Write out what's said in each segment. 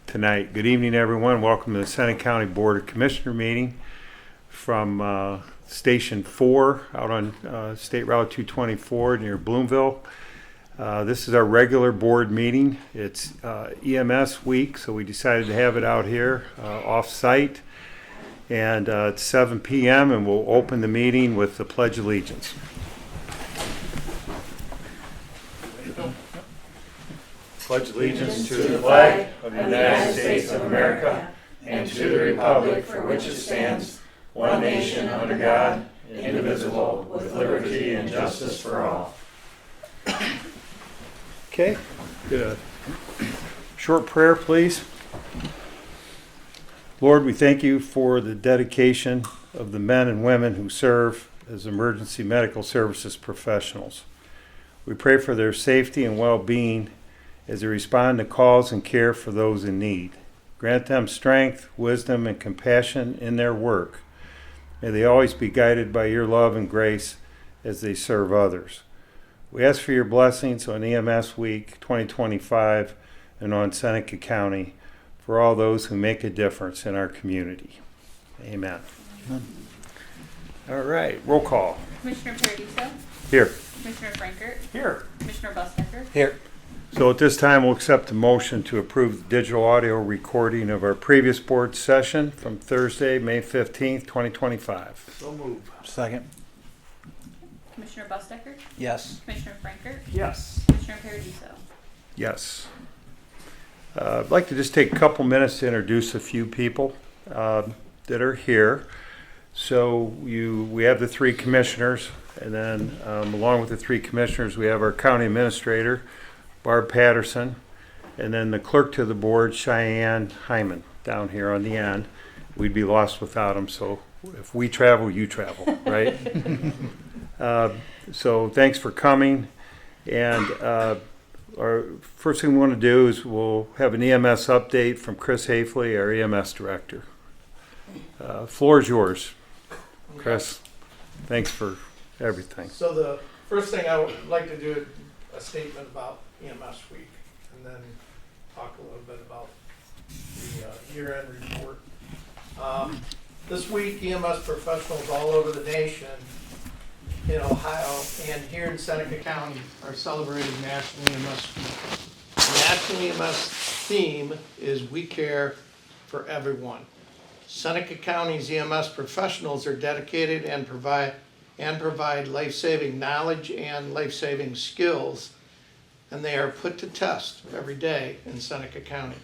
Tonight. Good evening, everyone. Welcome to the Seneca County Board of Commissioner meeting from Station 4 out on State Route 224 near Bloomville. This is our regular board meeting. It's EMS week, so we decided to have it out here off-site. And it's 7 p.m. and we'll open the meeting with the Pledge of Allegiance. Pledge allegiance to the flag of the United States of America and to the republic for which it stands, one nation under God, indivisible, with liberty and justice for all. Okay, good. Short prayer, please. Lord, we thank you for the dedication of the men and women who serve as emergency medical services professionals. We pray for their safety and well-being as they respond to calls and care for those in need. Grant them strength, wisdom, and compassion in their work. May they always be guided by your love and grace as they serve others. We ask for your blessings on EMS Week 2025 and on Seneca County for all those who make a difference in our community. Amen. All right, roll call. Commissioner Paradiso? Here. Commissioner Frankert? Here. Commissioner Bustecker? Here. So at this time, we'll accept a motion to approve the digital audio recording of our previous board session from Thursday, May 15th, 2025. So move. Second. Commissioner Bustecker? Yes. Commissioner Frankert? Yes. Commissioner Paradiso? Yes. I'd like to just take a couple minutes to introduce a few people that are here. So we have the three commissioners, and then along with the three commissioners, we have our county administrator, Barb Patterson, and then the clerk to the board, Cheyenne Hyman, down here on the end. We'd be lost without them, so if we travel, you travel, right? So thanks for coming. And our first thing we want to do is we'll have an EMS update from Chris Hafley, our EMS director. Floor is yours, Chris. Thanks for everything. So the first thing I would like to do is a statement about EMS week, and then talk a little bit about the year-end report. This week, EMS professionals all over the nation, in Ohio and here in Seneca County, are celebrating National EMS Week. The National EMS theme is "We Care for Everyone." Seneca County's EMS professionals are dedicated and provide life-saving knowledge and life-saving skills, and they are put to test every day in Seneca County.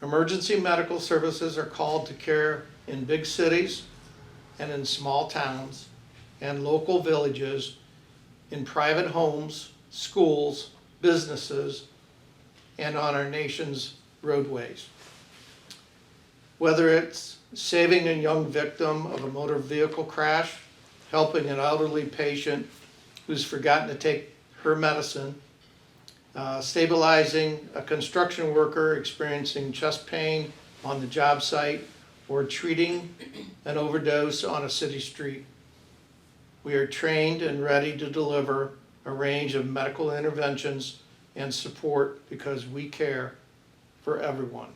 Emergency medical services are called to care in big cities and in small towns and local villages, in private homes, schools, businesses, and on our nation's roadways. Whether it's saving a young victim of a motor vehicle crash, helping an elderly patient who's forgotten to take her medicine, stabilizing a construction worker experiencing chest pain on the job site, or treating an overdose on a city street. We are trained and ready to deliver a range of medical interventions and support because we care for everyone.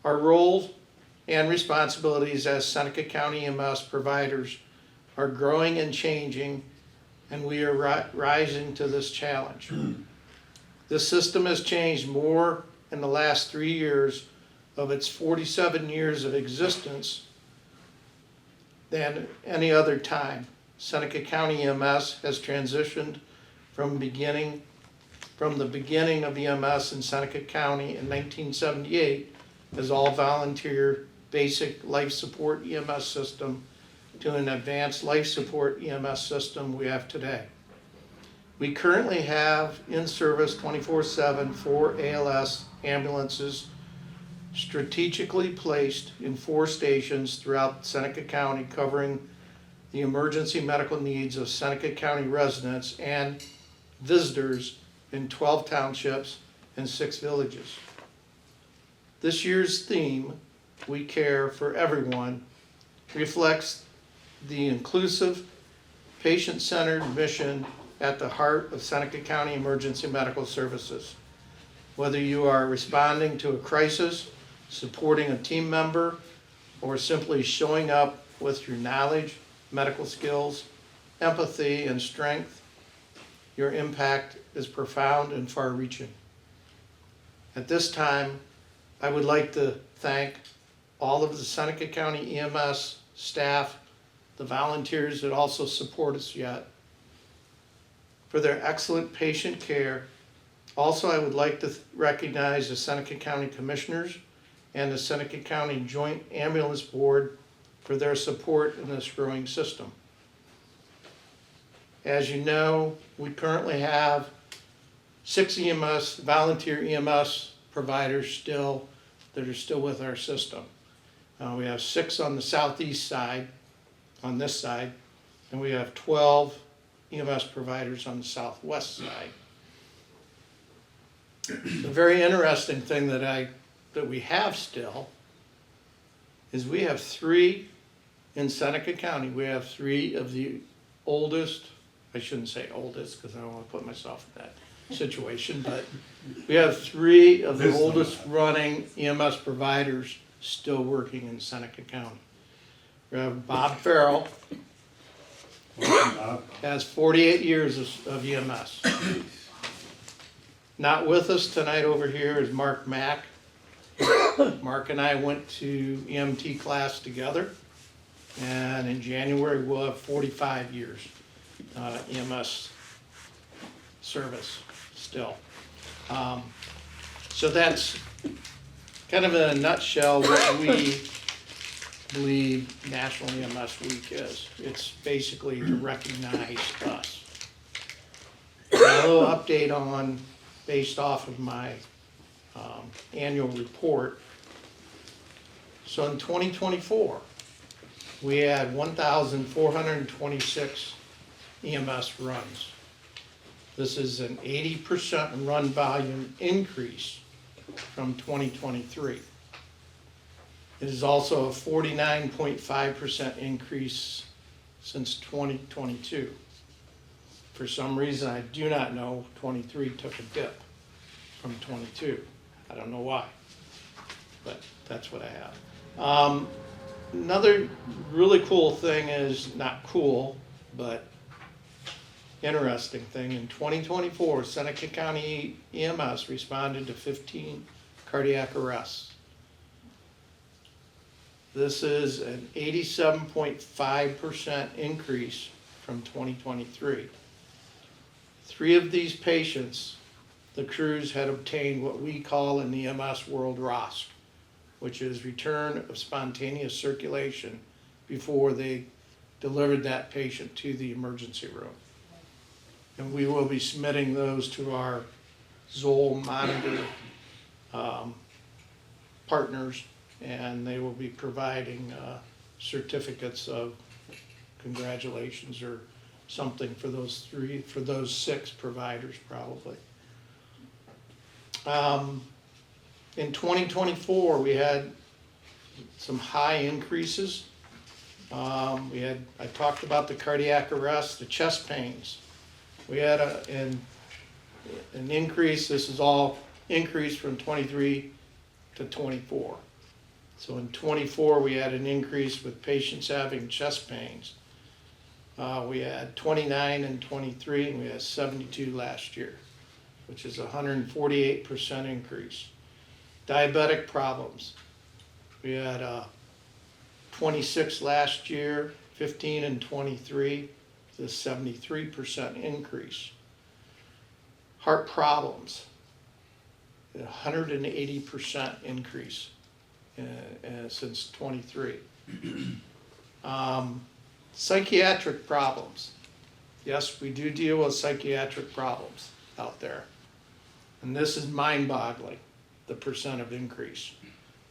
Our roles and responsibilities as Seneca County EMS providers are growing and changing, and we are rising to this challenge. This system has changed more in the last 3 years of its 47 years of existence than any other time. Seneca County EMS has transitioned from the beginning of EMS in Seneca County in 1978 as all volunteer basic life support EMS system to an advanced life support EMS system we have today. We currently have in service 24/7 4 ALS ambulances strategically placed in 4 stations throughout Seneca County, covering the emergency medical needs of Seneca County residents and visitors in 12 townships and 6 villages. This year's theme, "We Care for Everyone," reflects the inclusive, patient-centered mission at the heart of Seneca County Emergency Medical Services. Whether you are responding to a crisis, supporting a team member, or simply showing up with your knowledge, medical skills, empathy, and strength, your impact is profound and far-reaching. At this time, I would like to thank all of the Seneca County EMS staff, the volunteers that also support us yet, for their excellent patient care. Also, I would like to recognize the Seneca County Commissioners and the Seneca County Joint Ambulance Board for their support in this growing system. As you know, we currently have 6 EMS, volunteer EMS providers still, that are still with our system. We have 6 on the southeast side, on this side, and we have 12 EMS providers on the southwest side. The very interesting thing that we have still is we have 3 in Seneca County. We have 3 of the oldest, I shouldn't say oldest because I don't want to put myself in that situation, but we have 3 of the oldest running EMS providers still working in Seneca County. We have Bob Farrell, has 48 years of EMS. Not with us tonight over here is Mark Mack. Mark and I went to EMT class together, and in January we'll have 45 years EMS service still. So that's kind of in a nutshell what we believe National EMS Week is. It's basically to recognize us. A little update on, based off of my annual report. So in 2024, we had 1,426 EMS runs. This is an 80% run volume increase from 2023. It is also a 49.5% increase since 2022. For some reason, I do not know, 23 took a dip from 22. I don't know why, but that's what I have. Another really cool thing is, not cool, but interesting thing, in 2024, Seneca County EMS responded to 15 cardiac arrests. This is an 87.5% increase from 2023. 3 of these patients, the crews had obtained what we call in the EMS world ROSC, which is return of spontaneous circulation, before they delivered that patient to the emergency room. And we will be submitting those to our Zoll monitor partners, and they will be providing certificates of congratulations or something for those 6 providers probably. In 2024, we had some high increases. I talked about the cardiac arrest, the chest pains. We had an increase. This is all increase from 23 to 24. So in 24, we had an increase with patients having chest pains. We had 29 in 23, and we had 72 last year, which is a 148% increase. Diabetic problems. We had 26 last year, 15 and 23, it's a 73% increase. Heart problems, 180% increase since 23. Psychiatric problems. Yes, we do deal with psychiatric problems out there. And this is mind-boggling, the percent of increase.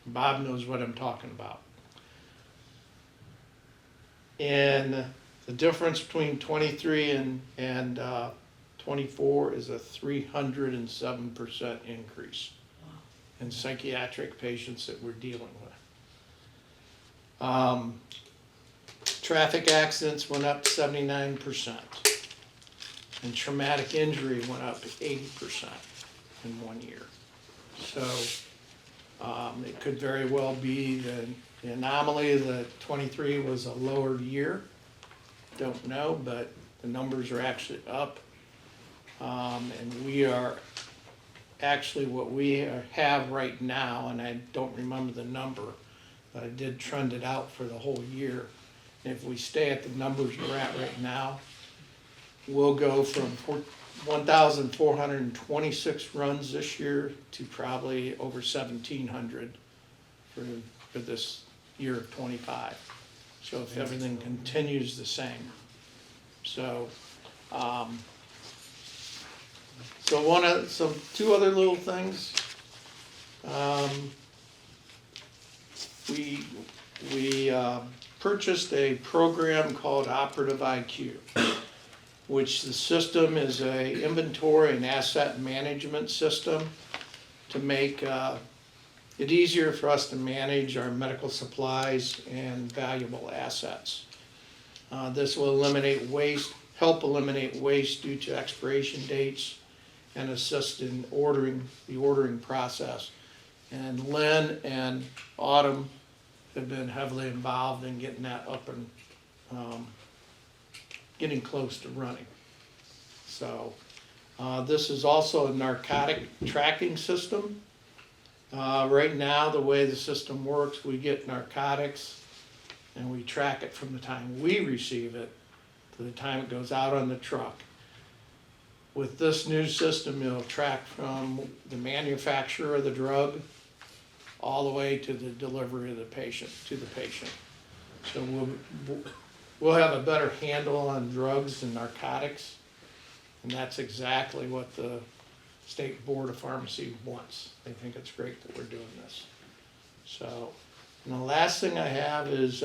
Bob knows what I'm talking about. And the difference between 23 and 24 is a 307% increase in psychiatric patients that we're dealing with. Traffic accidents went up 79%, and traumatic injury went up 80% in 1 year. So it could very well be the anomaly that 23 was a lower year. Don't know, but the numbers are actually up. And we are actually what we have right now, and I don't remember the number, but I did trend it out for the whole year. And if we stay at the numbers we're at right now, we'll go from 1,426 runs this year to probably over 1,700 for this year of 25. So if everything continues the same. So, two other little things. We purchased a program called Operative IQ, which the system is a inventory and asset management system to make it easier for us to manage our medical supplies and valuable assets. This will help eliminate waste due to expiration dates and assist in the ordering process. And Lynn and Autumn have been heavily involved in getting that up and getting close to running. So this is also a narcotic tracking system. Right now, the way the system works, we get narcotics and we track it from the time we receive it to the time it goes out on the truck. With this new system, it'll track from the manufacturer of the drug all the way to the delivery of the patient, to the patient. So we'll have a better handle on drugs and narcotics, and that's exactly what the State Board of Pharmacy wants. They think it's great that we're doing this. So, and the last thing I have is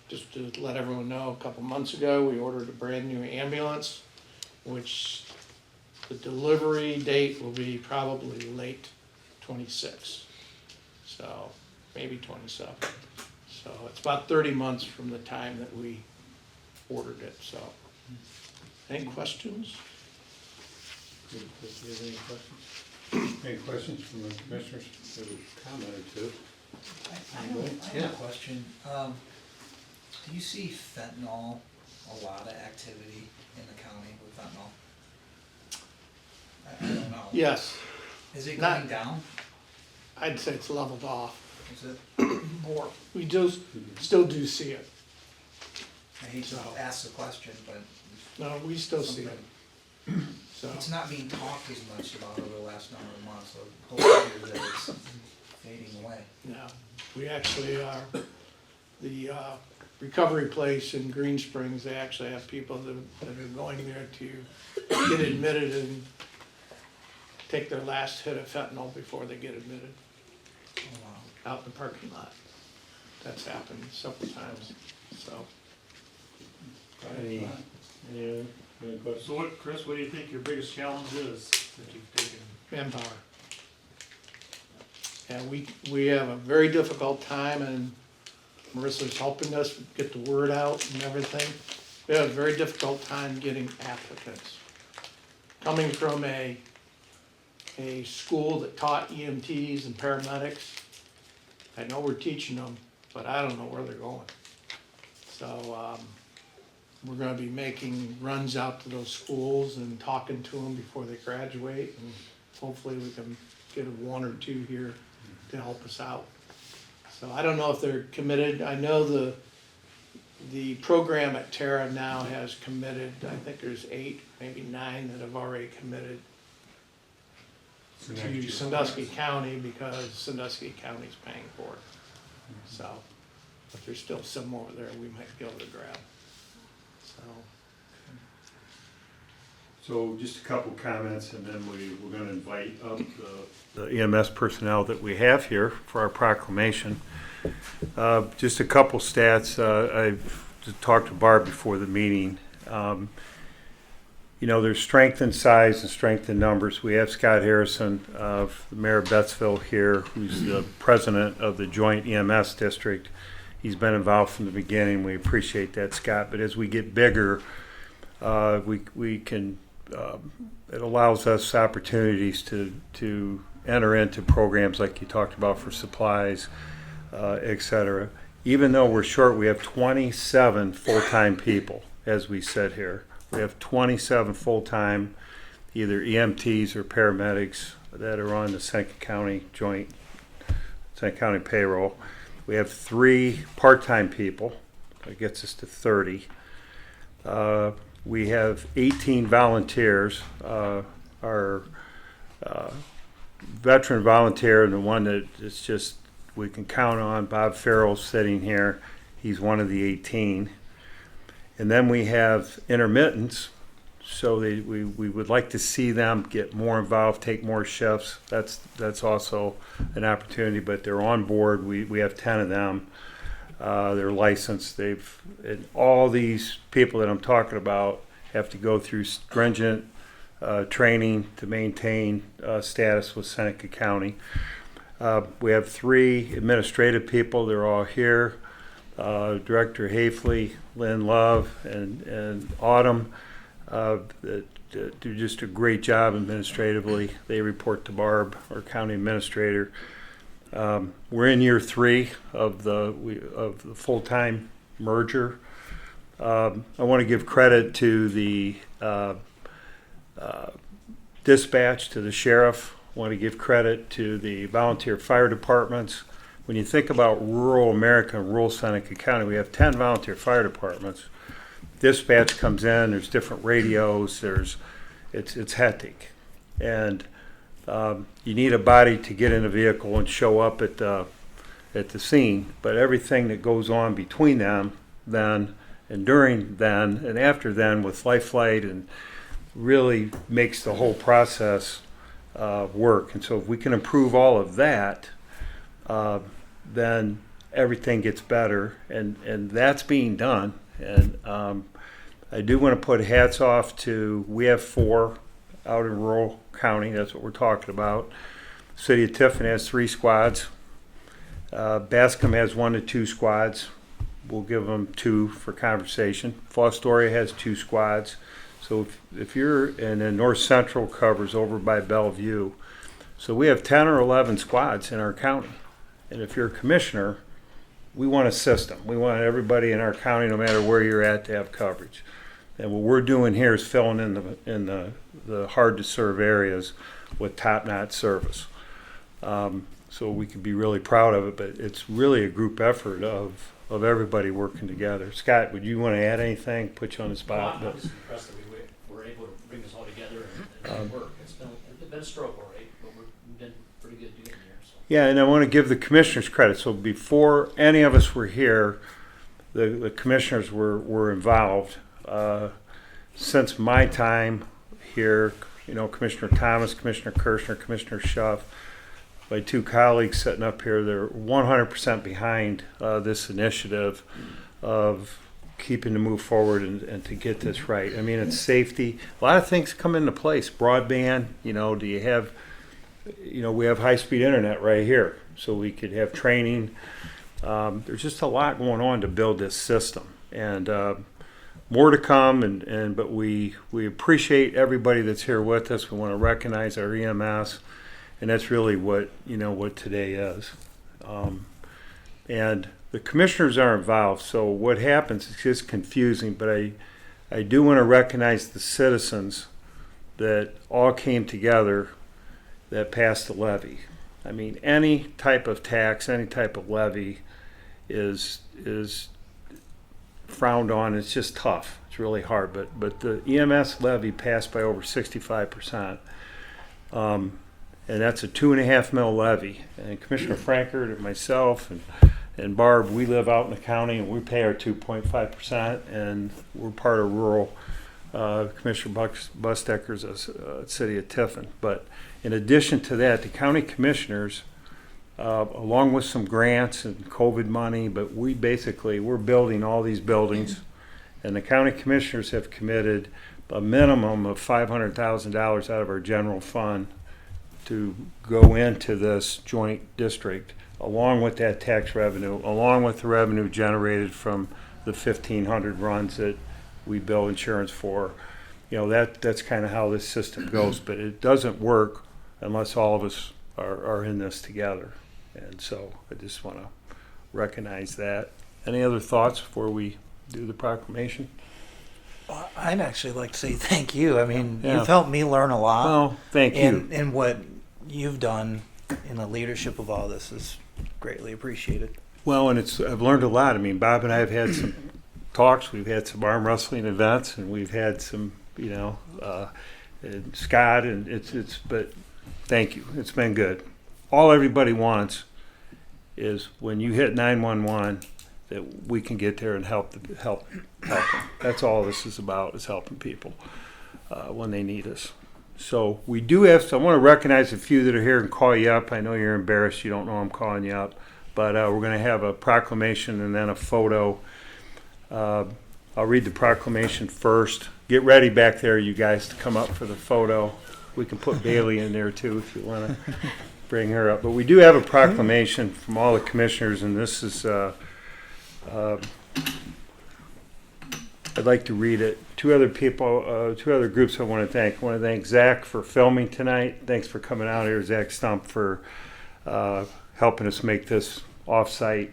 just to let everyone know, a couple months ago, we ordered a brand new ambulance, which the delivery date will be probably late 26. So maybe 27. So it's about 30 months from the time that we ordered it. So any questions? Do you have any questions? Any questions from the commissioners? Have a comment or two? I have a question. Do you see fentanyl, a lot of activity in the county with fentanyl? I don't know. Yes, Is it Not- going down? I'd say it's leveled off Is it? more. We just still do see it. I hate to No. ask the question, but No, we still see it. So, it's not being talked as much about over the last number of months, so hopefully that it's fading away. yeah, we actually are, the recovery place in Green Springs, they actually have people that are going there to get admitted and take their last hit of fentanyl before they get admitted Oh, wow. out in the parking lot. That's happened several times, so. Any questions? So what, Chris, what do you think your biggest challenge is that you've taken? Manpower. Yeah, we have a very difficult time, and Marissa's helping us get the word out and everything. We have a very difficult time getting applicants. Coming from a school that taught EMTs and paramedics, I know we're teaching them, but I don't know where they're going. So, we're gonna be making runs out to those schools and talking to them before they graduate, and hopefully we can get one or two here to help us out. So I don't know if they're committed. I know the program at Terra now has committed, I think there's 8, maybe 9 that have already committed to Sandusky County because Sandusky County's paying for it. So, but there's still some over there we might be able to grab. So, So just a couple comments, and then we're going to invite up the EMS personnel that we have here for our proclamation. Just a couple stats. I've just talked to Barb before the meeting. There's strength in size and strength in numbers. We have Scott Harrison, the mayor of Bettsville here, who's the president of the joint EMS district. He's been involved from the beginning. We appreciate that, Scott. But as we get bigger, we can. It allows us opportunities to enter into programs like you talked about for supplies, et cetera. Even though we're short, we have 27 full-time people, as we said here. We have 27 full-time, either EMTs or paramedics that are on the Seneca County payroll. We have 3 part-time people. That gets us to 30. We have 18 volunteers. Our veteran volunteer, and the one that is just we can count on, Bob Farrell's sitting here. He's one of the 18. And then we have intermittents. So we would like to see them get more involved, take more shifts. That's also an opportunity, but they're on board. We have 10 of them. They're licensed. And all these people that I'm talking about have to go through stringent training to maintain status with Seneca County. We have 3 administrative people. They're all here. Director Hafley, Lynn Love, and Autumn that do just a great job administratively. They report to Barb, our county administrator. We're in year 3 of the full-time merger. I want to give credit to the dispatch, to the sheriff. I want to give credit to the volunteer fire departments. When you think about rural America, rural Seneca County, we have 10 volunteer fire departments. Dispatch comes in, there's different radios, it's hectic. And you need a body to get in a vehicle and show up at the scene, but everything that goes on between them, then, and during then, and after then with Life Flight, and really makes the whole process work. And so if we can improve all of that, then everything gets better, and that's being done. And I do want to put hats off to, we have 4 out in rural county, that's what we're talking about. City of Tiffin has 3 squads. Bascom has 1 to 2 squads. We'll give them 2 for conversation. Fostoria has 2 squads. So if you're, and then North Central covers over by Bellevue. So we have 10 or 11 squads in our county. And if you're a commissioner, we want a system. We want everybody in our county, no matter where you're at, to have coverage. And what we're doing here is filling in the hard to serve areas with top-notch service. So we can be really proud of it, but it's really a group effort of everybody working together. Scott, would you want to add anything? Put you on the spot. I'm just impressed that we were able to bring this all together and work. It's been a stroke, all right, but we've been pretty good doing it here. So. Yeah, and I want to give the commissioners credit. So before any of us were here, the commissioners were involved. Since my time here, Commissioner Thomas, Commissioner Kirshner, Commissioner Schuff, my 2 colleagues sitting up here, they're 100% behind this initiative of keeping to move forward and to get this right. I mean, it's safety. A lot of things come into place. Broadband, do you have, we have high-speed internet right here, so we could have training. There's just a lot going on to build this system. And more to come, but we appreciate everybody that's here with us. We want to recognize our EMS, and that's really what today is. And the commissioners are involved, so what happens is just confusing, but I do want to recognize the citizens that all came together that passed the levy. I mean, any type of tax, any type of levy is frowned on. It's just tough. It's really hard. But the EMS levy passed by over 65%. And that's a $2.5 million levy. And Commissioner Frankert and myself and Barb, we live out in the county and we pay our 2.5%, and we're part of rural. Commissioner Busdecker's a city of Tiffin. But in addition to that, the county commissioners, along with some grants and COVID money, but we're building all these buildings, and the county commissioners have committed a minimum of $500,000 out of our general fund to go into this joint district, along with that tax revenue, along with the revenue generated from the 1,500 runs that we bill insurance for. That's kind of how this system goes, but it doesn't work unless all of us are in this together. And so I just want to recognize that. Any other thoughts before we do the proclamation? Well, I'd actually like to say thank you. I mean, Yeah. you've helped me learn a lot. Well, thank you. And what you've done in the leadership of all this is greatly appreciated. Well, and I've learned a lot. I mean, Bob and I have had some talks. We've had some arm wrestling events, and we've had some, and Scott, and but thank you. It's been good. All everybody wants is when you hit 911 that we can get there and help them. That's all this is about, is helping people when they need us. So we do have. So I want to recognize a few that are here and call you up. I know you're embarrassed. You don't know I'm calling you up. But we're going to have a proclamation and then a photo. I'll read the proclamation first. Get ready back there, you guys, to come up for the photo. We can put Bailey in there too if you want to bring her up. But we do have a proclamation from all the commissioners, and this is, I'd like to read it. Two other groups I want to thank. I want to thank Zach for filming tonight. Thanks for coming out here, Zach Stump, for helping us make this off-site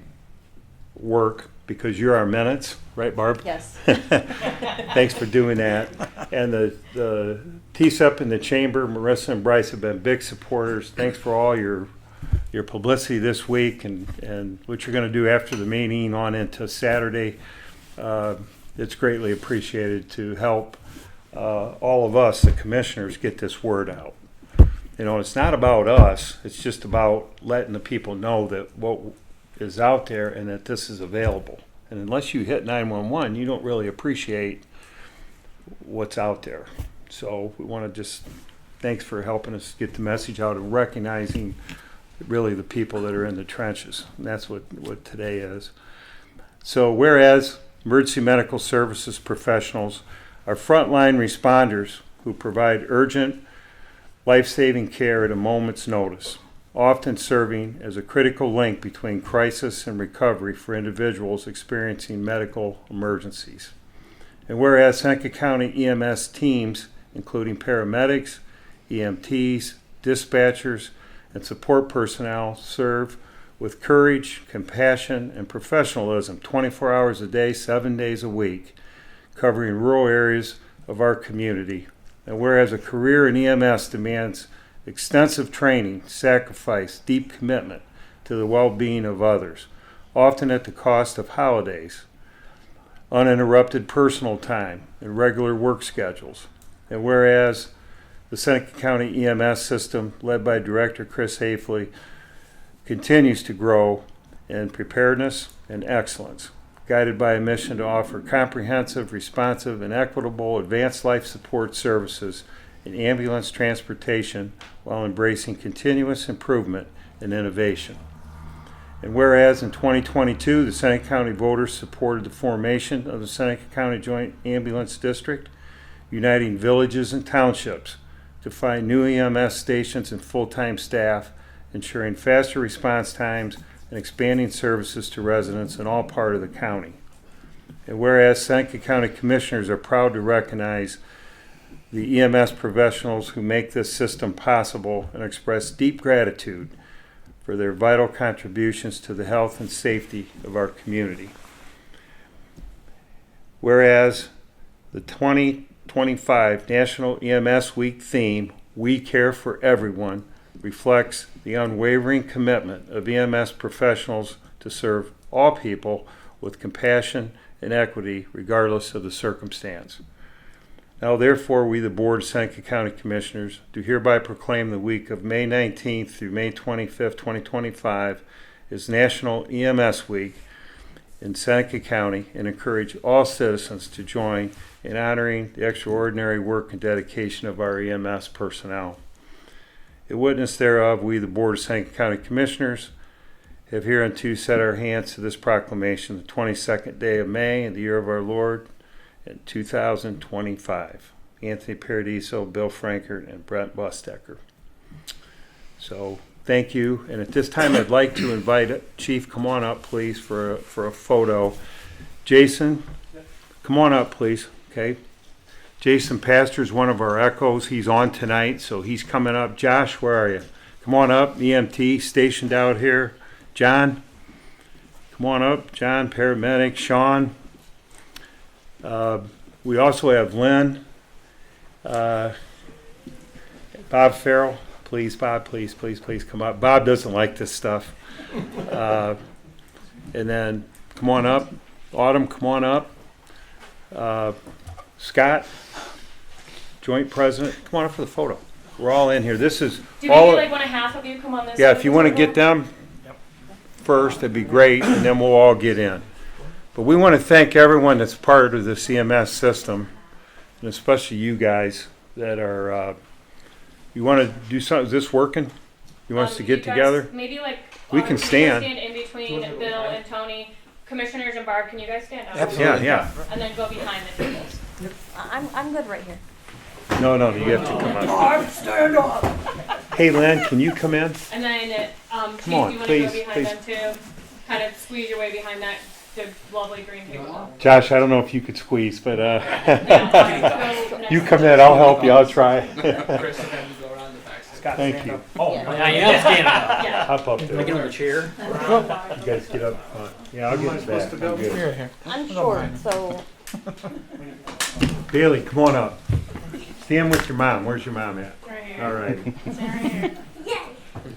work, because you're our minutes, right, Barb? Yes. Thanks for doing that. And the TSEP in the chamber, Marissa and Bryce have been big supporters. Thanks for all your publicity this week and what you're going to do after the meeting on into Saturday. It's greatly appreciated to help all of us, the commissioners, get this word out. You know, it's not about us. It's just about letting the people know that what is out there and that this is available. And unless you hit 911, you don't really appreciate what's out there. So we want to just, thanks for helping us get the message out and recognizing really the people that are in the trenches. And that's what today is. So whereas emergency medical services professionals are frontline responders who provide urgent, life-saving care at a moment's notice, often serving as a critical link between crisis and recovery for individuals experiencing medical emergencies. And whereas Seneca County EMS teams, including paramedics, EMTs, dispatchers, and support personnel, serve with courage, compassion, and professionalism 24 hours a day, 7 days a week, covering rural areas of our community. And whereas a career in EMS demands extensive training, sacrifice, deep commitment to the well-being of others, often at the cost of holidays, uninterrupted personal time, and regular work schedules. And whereas the Seneca County EMS system, led by Director Chris Hafley, continues to grow in preparedness and excellence, guided by a mission to offer comprehensive, responsive, and equitable advanced life support services in ambulance transportation while embracing continuous improvement and innovation. And whereas in 2022, the Seneca County voters supported the formation of the Seneca County Joint Ambulance District, uniting villages and townships to find new EMS stations and full-time staff, ensuring faster response times and expanding services to residents in all part of the county. And whereas Seneca County Commissioners are proud to recognize the EMS professionals who make this system possible and express deep gratitude for their vital contributions to the health and safety of our community. Whereas the 2025 National EMS Week theme, We Care for Everyone, reflects the unwavering commitment of EMS professionals to serve all people with compassion and equity regardless of the circumstance. Now therefore, we, the Board of Seneca County Commissioners, do hereby proclaim the week of May 19th through May 25th, 2025 as National EMS Week in Seneca County, and encourage all citizens to join in honoring the extraordinary work and dedication of our EMS personnel. In witness thereof, we, the Board of Seneca County Commissioners, have hereunto set our hands to this proclamation, the 22nd day of May in the year of our Lord, in 2025. Anthony Paradiso, Bill Frankert, and Brent Bustecker. So thank you. And at this time, I'd like to invite Chief, come on up, please, for a photo. Jason, come on up, please. Okay. Jason Pastor is one of our echoes. He's on tonight, so he's coming up. Josh, where are you? come on up. EMT stationed out here. John, come on up. John, paramedic. Sean. We also have Lynn. Bob Farrell. Please, Bob, please come up. Bob doesn't like this stuff. And then come on up. Autumn, come on up. Scott, joint president, come on up for the photo. We're all in here. This is Do all. maybe like want a half of you come on this? Yeah, side if you of the want to table? get them first, that'd be great, and then we'll all get in. But we want to thank everyone that's part of the CMS system, and especially you guys that are. You want to do something? Is this working? You want us to You get guys together? Maybe like We can stand. in between Bill and Tony, commissioners and Barb. Can you guys stand up? Yeah, yeah. And then go behind the tables. I'm good right here. No, you have to come up. Stand up. Hey, Lynn, can you come in? And then, Chief, on, you want to please, go behind please. them too? Kind of squeeze your way behind that the lovely green table. Josh, I don't know if you could squeeze, but Yeah, go you next come to in. I'll help you. I'll try. Chris, if you go around the backside. Scott, Thank stand you. up. Oh, Yeah. I am standing up. Yeah. Hop up Can I there. get on the chair? You guys get up. Yeah, I'll Am I get it supposed back. to go? I'm good. I'm short, so Bailey, come on up. Stand with your mom. Where's your mom at? Right here. All right. Stand right here.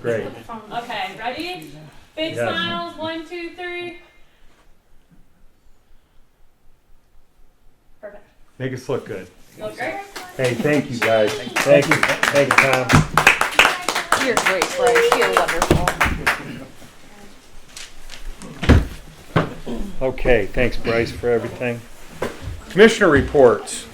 Great. Okay, ready? Big Yes. smiles. 1, 2, 3. Perfect. Make us look good. Look great. Hey, thank you guys. Thank you. Thank you, Tom. you're great, Bryce. You're wonderful. Okay, thanks Bryce for everything. Commissioner reports.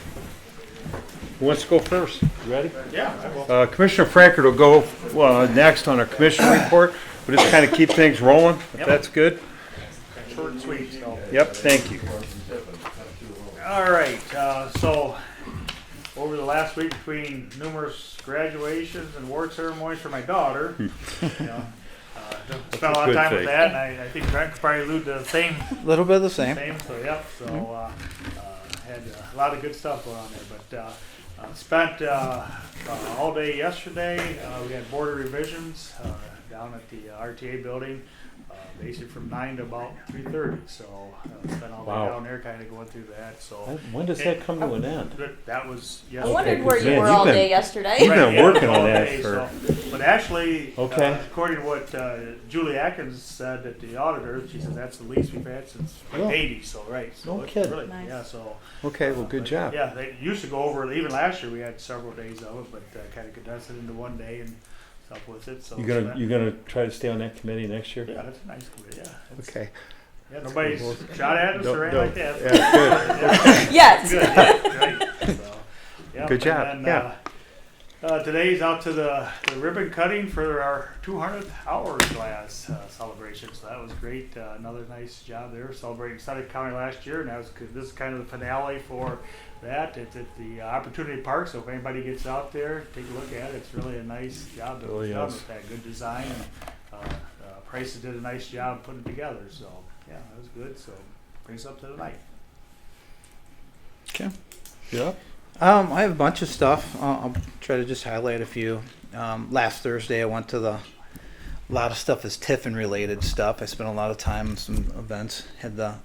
Who wants to go first? You ready? Yeah, I will. Commissioner Frankert will go next on our commissioner report. We'll just kind of keep things rolling, if Yep. that's good. Short and sweet, so. Yep, thank you. All right, so over the last week between numerous graduations and award ceremonies for my daughter, you know, spent a lot good of time thing. with that, and I think Brent could probably allude to the same, Little bit of the same. so yep, so, had a lot of good stuff going on there, but, spent, all day yesterday, we had board of revisions, down at the RTA building, basically from 9 to about 3:30, so, spent all day Wow. down there kinda going through that, so. When does that come to an end? That was I yesterday. wondered where you man, were you've all been- day yesterday. You've been Right, yeah, working on all that day, for- but actually, Okay. according to what Julie Atkins said at the auditor, she said that's the least we've had since like Oh. '80. So right, so No it's kidding. really, Nice. yeah. So Okay, well, good but, job. Yeah, they used to go over it. Even last year, we had several days of it, but kind of condensed it into one day and stuff with it. So You gonna try to stay on that committee next year? yeah, that's a nice committee. Yeah, it's- Okay. Yeah, nobody's shot at us or anything like that. Yeah, Yes. Good, yeah, right. So, yeah, Good job, and yeah. Today's out to the ribbon cutting for our 200th hourglass celebration. So that was great. Another nice job there, celebrating Sutter County last year, and that was this is kind of the finale for that. It's at the Opportunity Park. So if anybody gets out there, take a look at it. It's really a nice job that was Really done is. with that good design, and Price did a nice job putting it together. So yeah, that was good. So brings us up to the night. Okay. Yeah. I have a bunch of stuff. I'll try to just highlight a few. Last Thursday, I went to a lot of stuff is Tiffin related stuff. I spent a lot of time on some events. Had the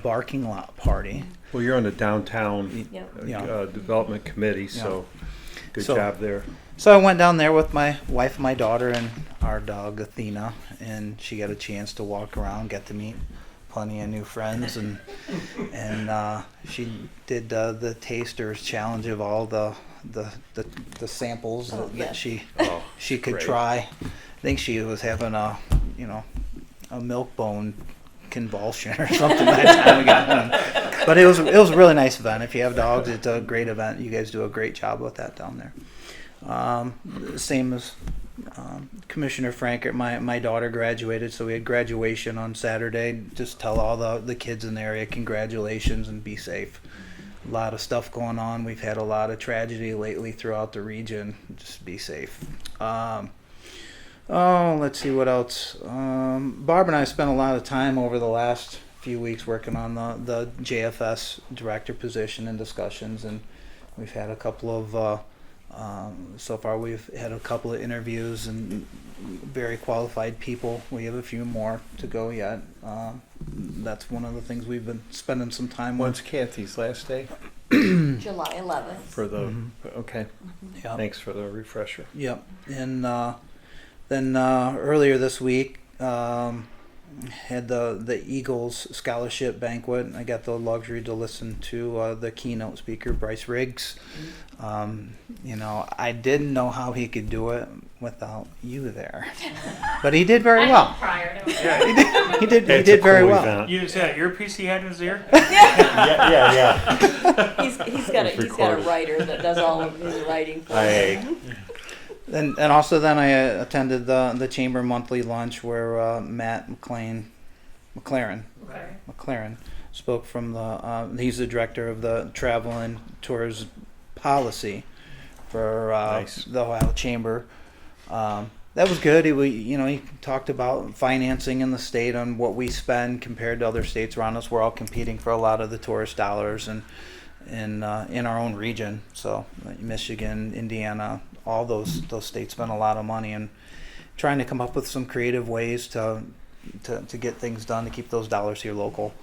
barking lot party. Well, you're on the downtown Yep. Yeah. development committee, so good So- job there. So I went down there with my wife, my daughter, and our dog Athena, and she got a chance to walk around, get to meet plenty of new friends, and she did the tasters challenge of all the samples Oh, that yeah. she could great. try. I think she was having a milk bone convulsion or something by the time we got home. But it was a really nice event. If you have dogs, it's a great event. You guys do a great job with that down there. Same as Commissioner Frankert, my daughter graduated, so we had graduation on Saturday. Just tell all the kids in the area congratulations and be safe. A lot of stuff going on. We've had a lot of tragedy lately throughout the region. Just be safe. Let's see what else. Barb and I spent a lot of time over the last few weeks working on the JFS director position and discussions, and we've had a couple of So far, we've had a couple of interviews and very qualified people. We have a few more to go yet. That's one of the things we've been spending some time with. When's Kathy's last day July 11th. for the, okay, Yep. thanks for the refresher. Yep. And then earlier this week, had the Eagles scholarship banquet. I got the luxury to listen to the keynote speaker, Bryce Riggs. You know, I didn't know how he could do it without you there, but he did very I well. helped prior to it. Yeah, He did it's a very cool well. event. You didn't say that earpiece he had in his ear? Yeah. He's got a recorded. writer that does all of his writing for I, him. And also then I attended the chamber monthly lunch where Matt McLaren spoke from the he's the director of the travel and tours policy for Nice. the Ohio Chamber. That was good. He talked about financing in the state on what we spend compared to other states around us. We're all competing for a lot of the tourist dollars and in our own region. So Michigan, Indiana, all those states spend a lot of money, and trying to come up with some creative ways to get things done to keep those dollars here local,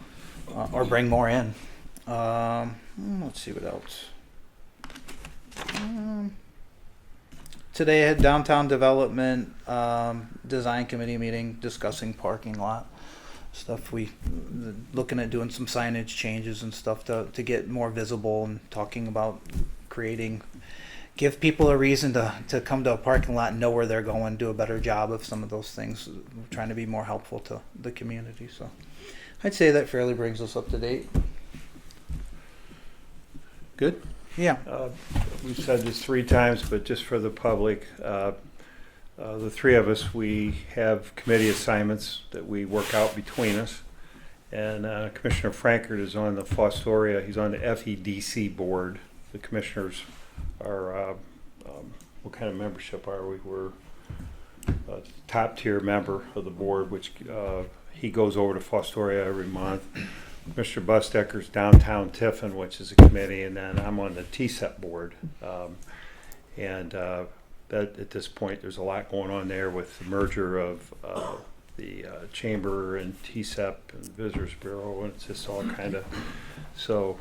or bring more in. Let's see what else. Today I had downtown development design committee meeting discussing parking lot stuff. We looking at doing some signage changes and stuff to get more visible, and talking about give people a reason to come to a parking lot and know where they're going, do a better job of some of those things. We're trying to be more helpful to the community. So I'd say that fairly brings us up to date. Good. Yeah. We've said this 3 times, but just for the public, the 3 of us, we have committee assignments that we work out between us. And Commissioner Frankert is on the Fostoria, he's on the FEDC board. The commissioners are, what kind of membership are we? We're a top tier member of the board, which he goes over to Fostoria every month. Mr. Busdecker's downtown Tiffin, which is a committee, and then I'm on the TSEP board. That at this point, there's a lot going on there with the merger of the chamber and TSEP and Visitors Bureau, and it's just all kind of so.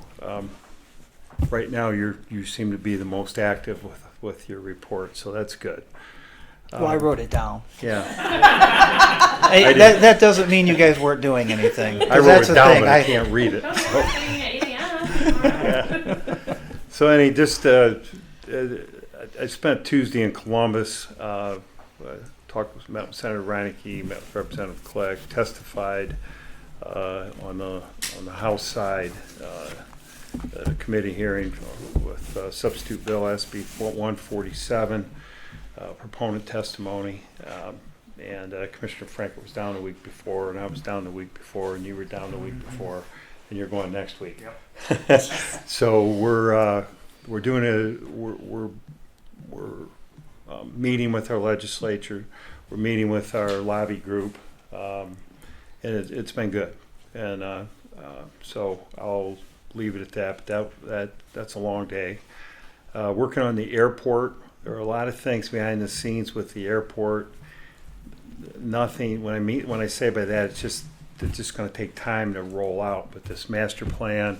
Right now, you seem to be the most active with your report, so that's good. Well, I wrote it down. Yeah, That doesn't mean you guys weren't doing anything. 'Cause I wrote that's it the down, thing. but I can't read it. Don't So. go sitting at ADM. So I spent Tuesday in Columbus. Met with Senator Reineke, met with Representative Clegg, testified on the House side. A committee hearing with substitute bill SB 147, proponent testimony, and Commissioner Frank was down the week before, and I was down the week before, and you were down the week before, and you're going next week. Yep. So we're meeting with our legislature, we're meeting with our lobby group, and it's been good, and so I'll leave it at that. But that's a long day. Working on the airport, there are a lot of things behind the scenes with the airport. Nothing. When I say by that, it's just going to take time to roll out. But this master plan,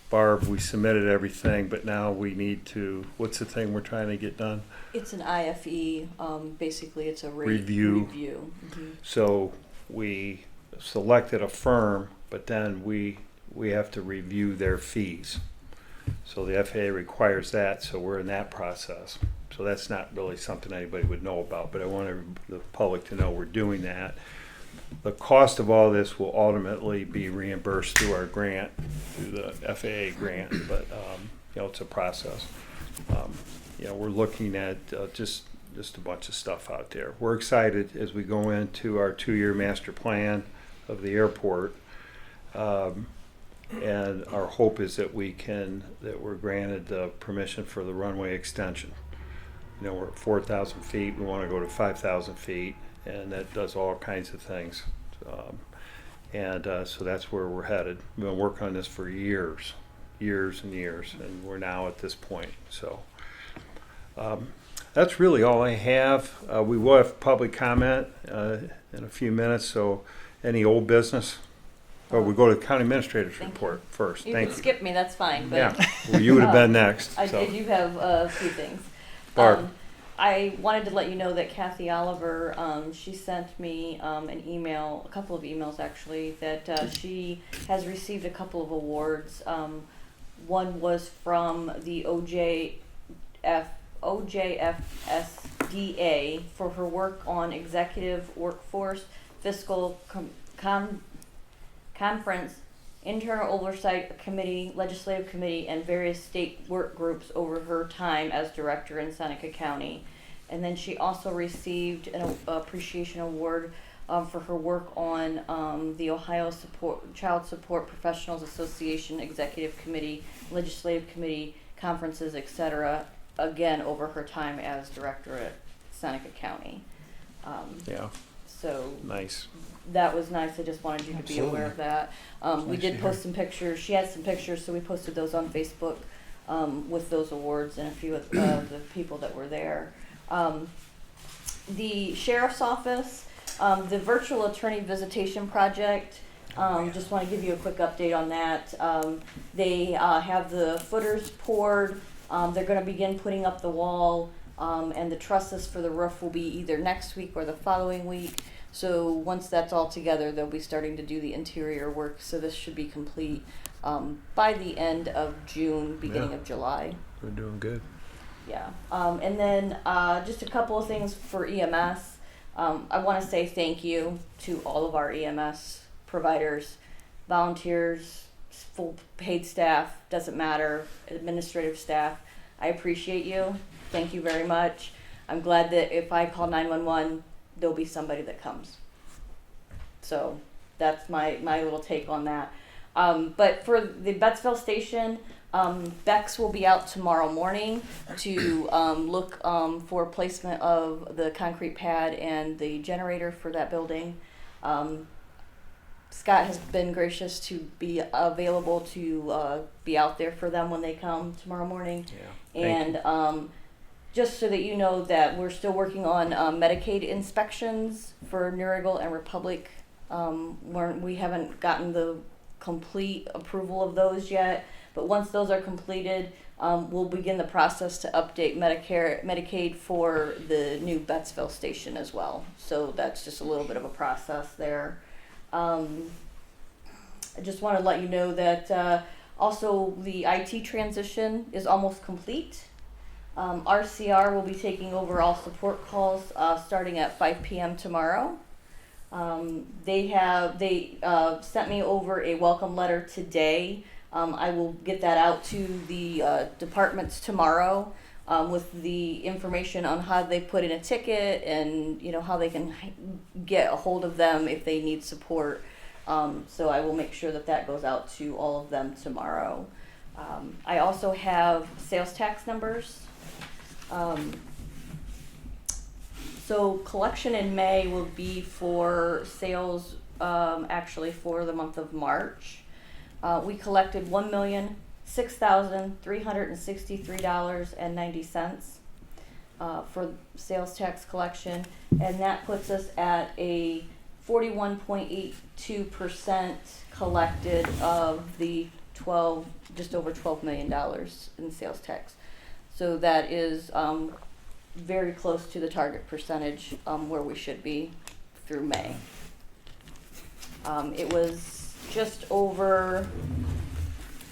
Barb, we submitted everything, but now we need to. What's the thing we're trying to get done? It's an IFE. Basically, it's a Review. Mm-hmm. So we selected a firm, but then we have to review their fees. So the FAA requires that, so we're in that process. So that's not really something anybody would know about, but I want the public to know we're doing that. The cost of all this will ultimately be reimbursed through our grant, through the FAA grant, but it's a process. We're looking at just a bunch of stuff out there. We're excited as we go into our 2-year master plan of the airport. And our hope is that we're granted the permission for the runway extension. We're at 4,000 feet. We want to go to 5,000 feet, and that does all kinds of things. So that's where we're headed. We've been working on this for years and years, and we're now at this point. So That's really all I have. We will have public comment in a few minutes, so any old business? Or we go to the county administrator's Thank report first. You Thank can you. skip me, that's fine, but. Yeah, well, you would have been next. I so. do have a few things. Barb. I wanted to let you know that Kathy Oliver, she sent me an email, a couple of emails actually, that she has received a couple of awards. One was from the OJFSDA for her work on executive workforce, fiscal conference, internal oversight committee, legislative committee, and various state work groups over her time as director in Seneca County. And then she also received an appreciation award for her work on the Ohio Child Support Professionals Association Executive Committee, Legislative Committee, conferences, etc. Again, over her time as director at Seneca County. Yeah, So nice. that was nice. I just wanted you to be aware of that. We nice did to post some pictures. She had some pictures, so we posted those on Facebook with those awards and a few of the people that were there. The sheriff's office, the virtual attorney visitation project. Just want to give you a quick update on that. They have the footers poured. They're going to begin putting up the wall, and the trusses for the roof will be either next week or the following week. So once that's all together, they'll be starting to do the interior work. So this should be complete by the end of June, beginning Yeah. of July. We're doing good. Yeah. And then just a couple of things for EMS. I want to say thank you to all of our EMS providers, volunteers, full paid staff, doesn't matter, administrative staff. I appreciate you. Thank you very much. I'm glad that if I call 911, there'll be somebody that comes. So that's my little take on that. But for the Bettsville station, Bex will be out tomorrow morning to look for placement of the concrete pad and the generator for that building. Scott has been gracious to be available to be out there for them when they come tomorrow morning. Yeah. Thank And just so that you know that we're still working on Medicaid inspections for Nurigal and Republic. We haven't gotten the complete approval of those yet, but once those are completed, we'll begin the process to update Medicaid for the new Bettsville station as well. So that's just a little bit of a process there. I just want to let you know that also the IT transition is almost complete. RCR will be taking over all support calls starting at 5 p.m. tomorrow. They sent me over a welcome letter today. I will get that out to the departments tomorrow with the information on how they put in a ticket and how they can get a hold of them if they need support. So I will make sure that goes out to all of them tomorrow. I also have sales tax numbers. So collection in May will be for sales actually for the month of March. We collected $1,006,363.90 for sales tax collection, and that puts us at a 41.82% collected of the just over $12 million in sales tax. So that is very close to the target percentage where we should be through May. It was just over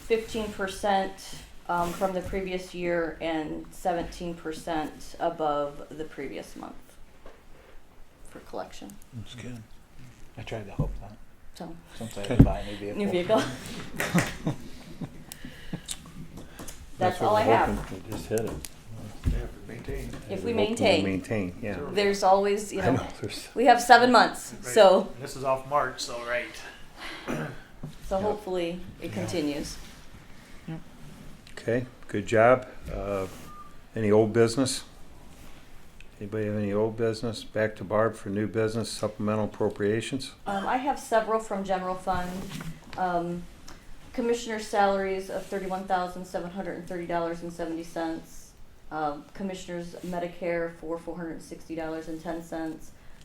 15% from the previous year and 17% above the previous month for collection. That's good. I tried to hope that. So, Since I had to buy a new vehicle. That's what all I we're have. hoping to just hit it. If we We're hoping to maintain. maintain, yeah. There's always, I know, there's, we have 7 months, Right. so This is off March, so right. hopefully it continues. okay, good job. Any old business? Anybody have any old business? Back to Barb for new business, supplemental appropriations. I have several from general fund. Commissioner salaries of $31,730.70. Commissioners Medicare for $460.10.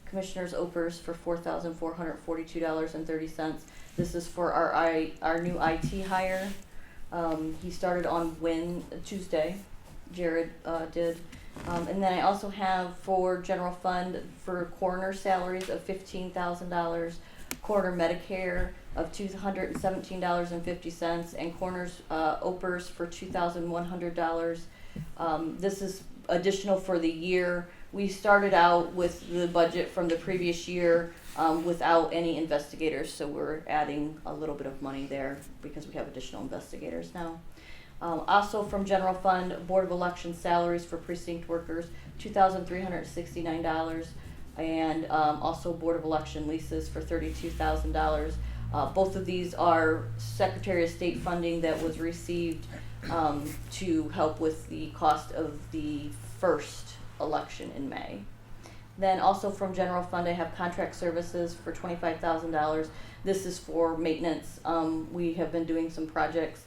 Commissioners OPERS for $4,442.30. This is for our new IT hire. He started on Tuesday. Jared did. And then I also have for general fund for coroner salaries of $15,000, coroner Medicare of $217.50, and coroner's OPERS for $2,100. This is additional for the year. We started out with the budget from the previous year without any investigators, so we're adding a little bit of money there because we have additional investigators now. Also from general fund, Board of Election salaries for precinct workers, $2,369, and also Board of Election leases for $32,000. Both of these are Secretary of State funding that was received to help with the cost of the first election in May. Then also from general fund, I have contract services for $25,000. This is for maintenance. We have been doing some projects,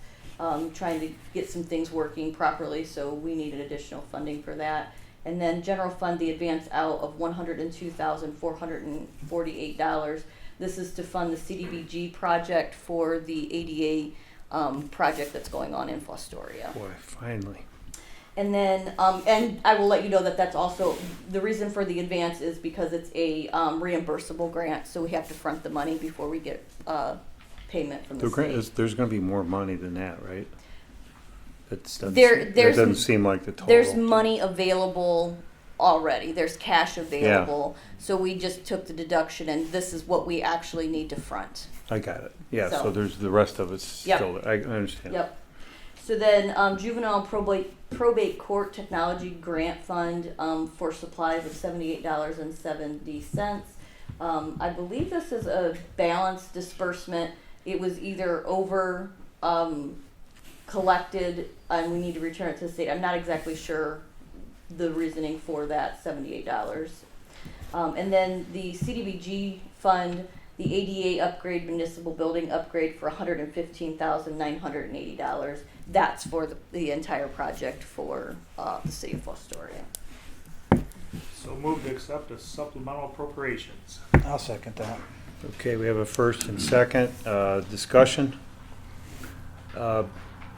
trying to get some things working properly, so we needed additional funding for that. And then general fund, the advance out of $102,448. This is to fund the CDBG project for the ADA project that's going on in Fostoria. Boy, finally. And then, and I will let you know that that's also, the reason for the advance is because it's a reimbursable grant, so we have to front the money before we get payment from the The grant state. is, there's gonna be more money than that, right? That There's- doesn't seem like the total. There's money available already, there's cash available, so we just took the deduction and this is what we actually need to front. I got it. Yeah, So- so there's the rest of it's Yep. still, I understand. Yep. So then, juvenile and probate court technology grant fund, for supplies of $78.70. I believe this is a balanced disbursement. It was either over, collected and we need to return it to the state. I'm not exactly sure the reasoning for that $78. And then the CDBG fund, the ADA upgrade, municipal building upgrade for $115,980. That's for the entire project for the city of Fostoria. So move to accept the supplemental appropriations. I'll second that. Okay, we have a first and second, discussion.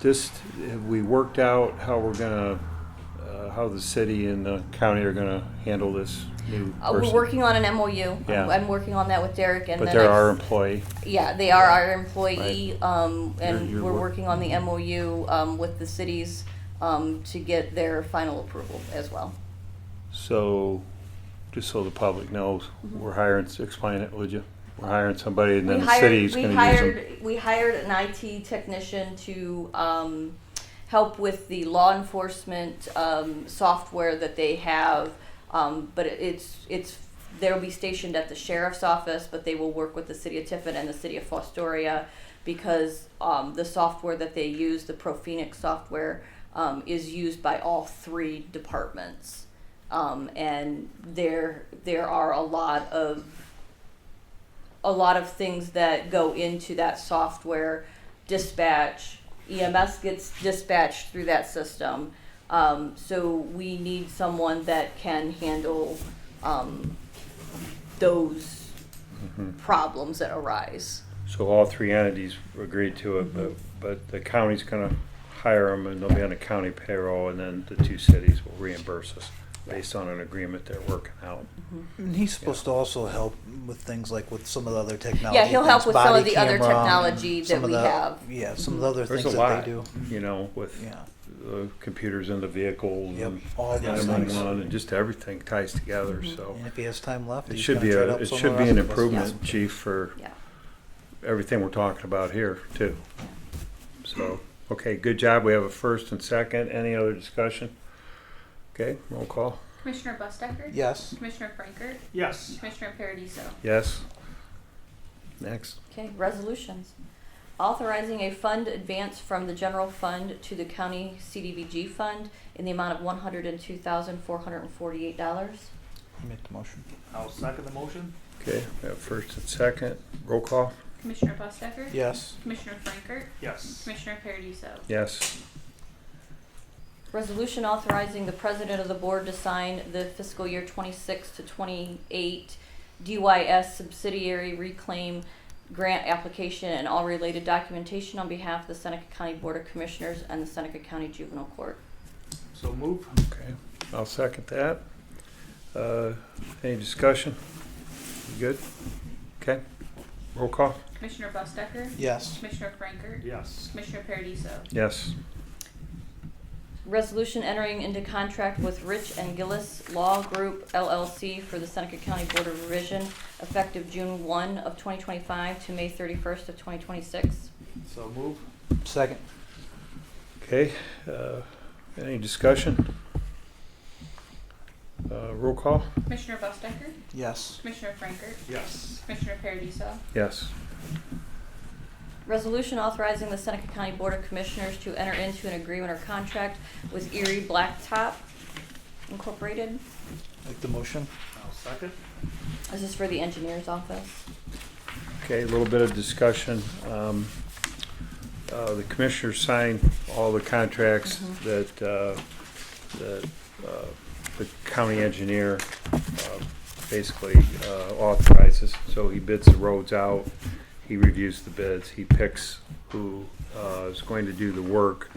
Just, have we worked out how we're gonna, how the city and the county are gonna handle this new person? We're working on an MOU. Yeah. I'm working on that with Derek, and But then they're I've- our employee. Yeah, they are our employee, and You're we're work- working on the MOU with the cities to get their final approval as well. So, just so the public knows, we're hiring, explain it, would you? We're hiring somebody and then the city's gonna use them. We hired an IT technician to help with the law enforcement software that they have, but they'll be stationed at the sheriff's office, but they will work with the city of Tiffin and the city of Fostoria because the software that they use, the ProPhoenix software, is used by all three departments. And there are a lot of things that go into that software. Dispatch, EMS gets dispatched through that system. So we need someone that can handle those problems that arise. So all three entities agreed to it, but the county's gonna hire them and they'll be on the county payroll and then the two cities will reimburse us based on an agreement they're working out. And he's supposed to also help with things like with some of the other technology. Yeah, he'll help things, with some of body the other camera, technology some that of we the- have. Yeah, some of the other There's things a that lot, they do. you know, with Yeah. the computers in the vehicles Yep, and all those things. 911 and just everything ties together, so. And if he has time left, It he's should gonna be try to a, help it some of should the be an rest of us. improvement, chief, for Yeah. everything we're talking about here too. So, okay, good job. We have a first and second. Any other discussion? Okay, roll call. Commissioner Bustecker? Yes. Commissioner Frankert? Yes. Commissioner Paradiso? Yes. Next. Okay, resolutions. Authorizing a fund advance from the general fund to the county CDBG fund in the amount of $102,448. Make the motion. I'll second the motion. Okay, we have first and second. Roll call. Commissioner Bustecker? Yes. Commissioner Frankert? Yes. Commissioner Paradiso? Yes. Resolution authorizing the president of the board to sign the fiscal year 26 to 28 DYS subsidiary reclaim grant application and all related documentation on behalf of the Seneca County Board of Commissioners and the Seneca County Juvenile Court. So move. Okay, I'll second that. Any discussion? You good? Okay, roll call? Commissioner Bustecker? Yes. Commissioner Frankert? Yes. Commissioner Paradiso? Yes. Resolution entering into contract with Rich and Gillis Law Group LLC for the Seneca County Board of Revision effective June 1 of 2025 to May 31st of 2026. So move. Second. Okay, any discussion? Roll call? Commissioner Bustecker? Yes. Commissioner Frankert? Yes. Commissioner Paradiso? Yes. Resolution authorizing the Seneca County Board of Commissioners to enter into an agreement or contract with Erie Blacktop Incorporated. Make the motion. I'll second. This is for the engineer's office. Okay, a little bit of discussion. The commissioners signed all the contracts that the county engineer basically authorizes. So he bids the roads out, he reviews the bids, he picks who is going to do the work,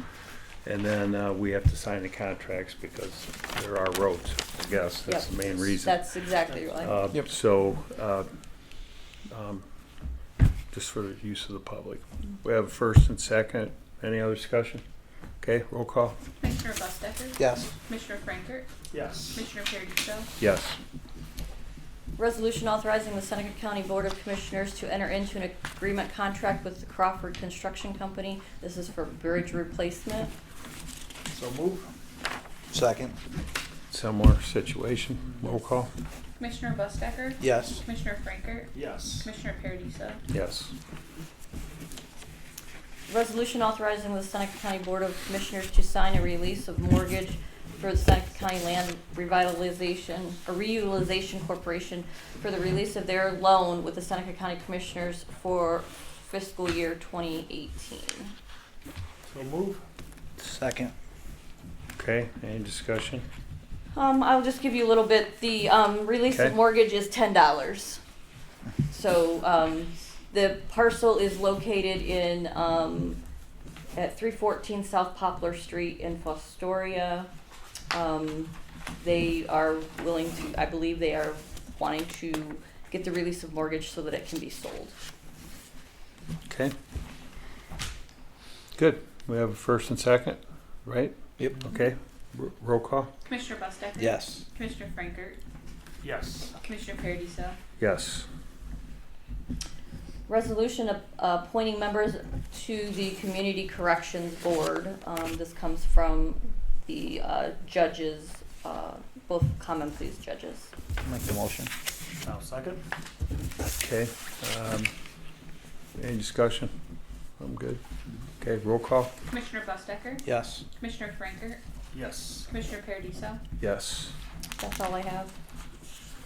and then we have to sign the contracts because there are roads, I guess. That's the main reason. That's exactly right. Yep. So, just for the use of the public. We have first and second. Any other discussion? Okay, roll call. Commissioner Bustecker? Yes. Commissioner Frankert? Yes. Commissioner Paradiso? Yes. Resolution authorizing the Seneca County Board of Commissioners to enter into an agreement contract with the Crawford Construction Company. This is for bridge replacement. So move. Second. Similar situation. Roll call. Commissioner Bustecker? Yes. Commissioner Frankert? Yes. Commissioner Paradiso? Yes. Resolution authorizing the Seneca County Board of Commissioners to sign a release of mortgage for the Seneca County Land Revitalization or Reutilization Corporation for the release of their loan with the Seneca County Commissioners for fiscal year 2018. So move. Second. Okay, any discussion? I'll just give you a little bit. The release Okay. of mortgage is $10. So the parcel is located in at 314 South Poplar Street in Fostoria. They are willing to, I believe they are wanting to get the release of mortgage so that it can be sold. Okay. Good. We have a first and second, right? Yep. Okay. Roll call? Commissioner Bustecker? Yes. Commissioner Frankert? Yes. Commissioner Paradiso? Yes. Resolution appointing members to the Community Corrections Board. This comes from the judges, both common pleas judges. Make the motion. I'll second. Okay. Any discussion? I'm good. Okay, roll call? Commissioner Bustecker? Yes. Commissioner Frankert? Yes. Commissioner Paradiso? Yes. That's all I have.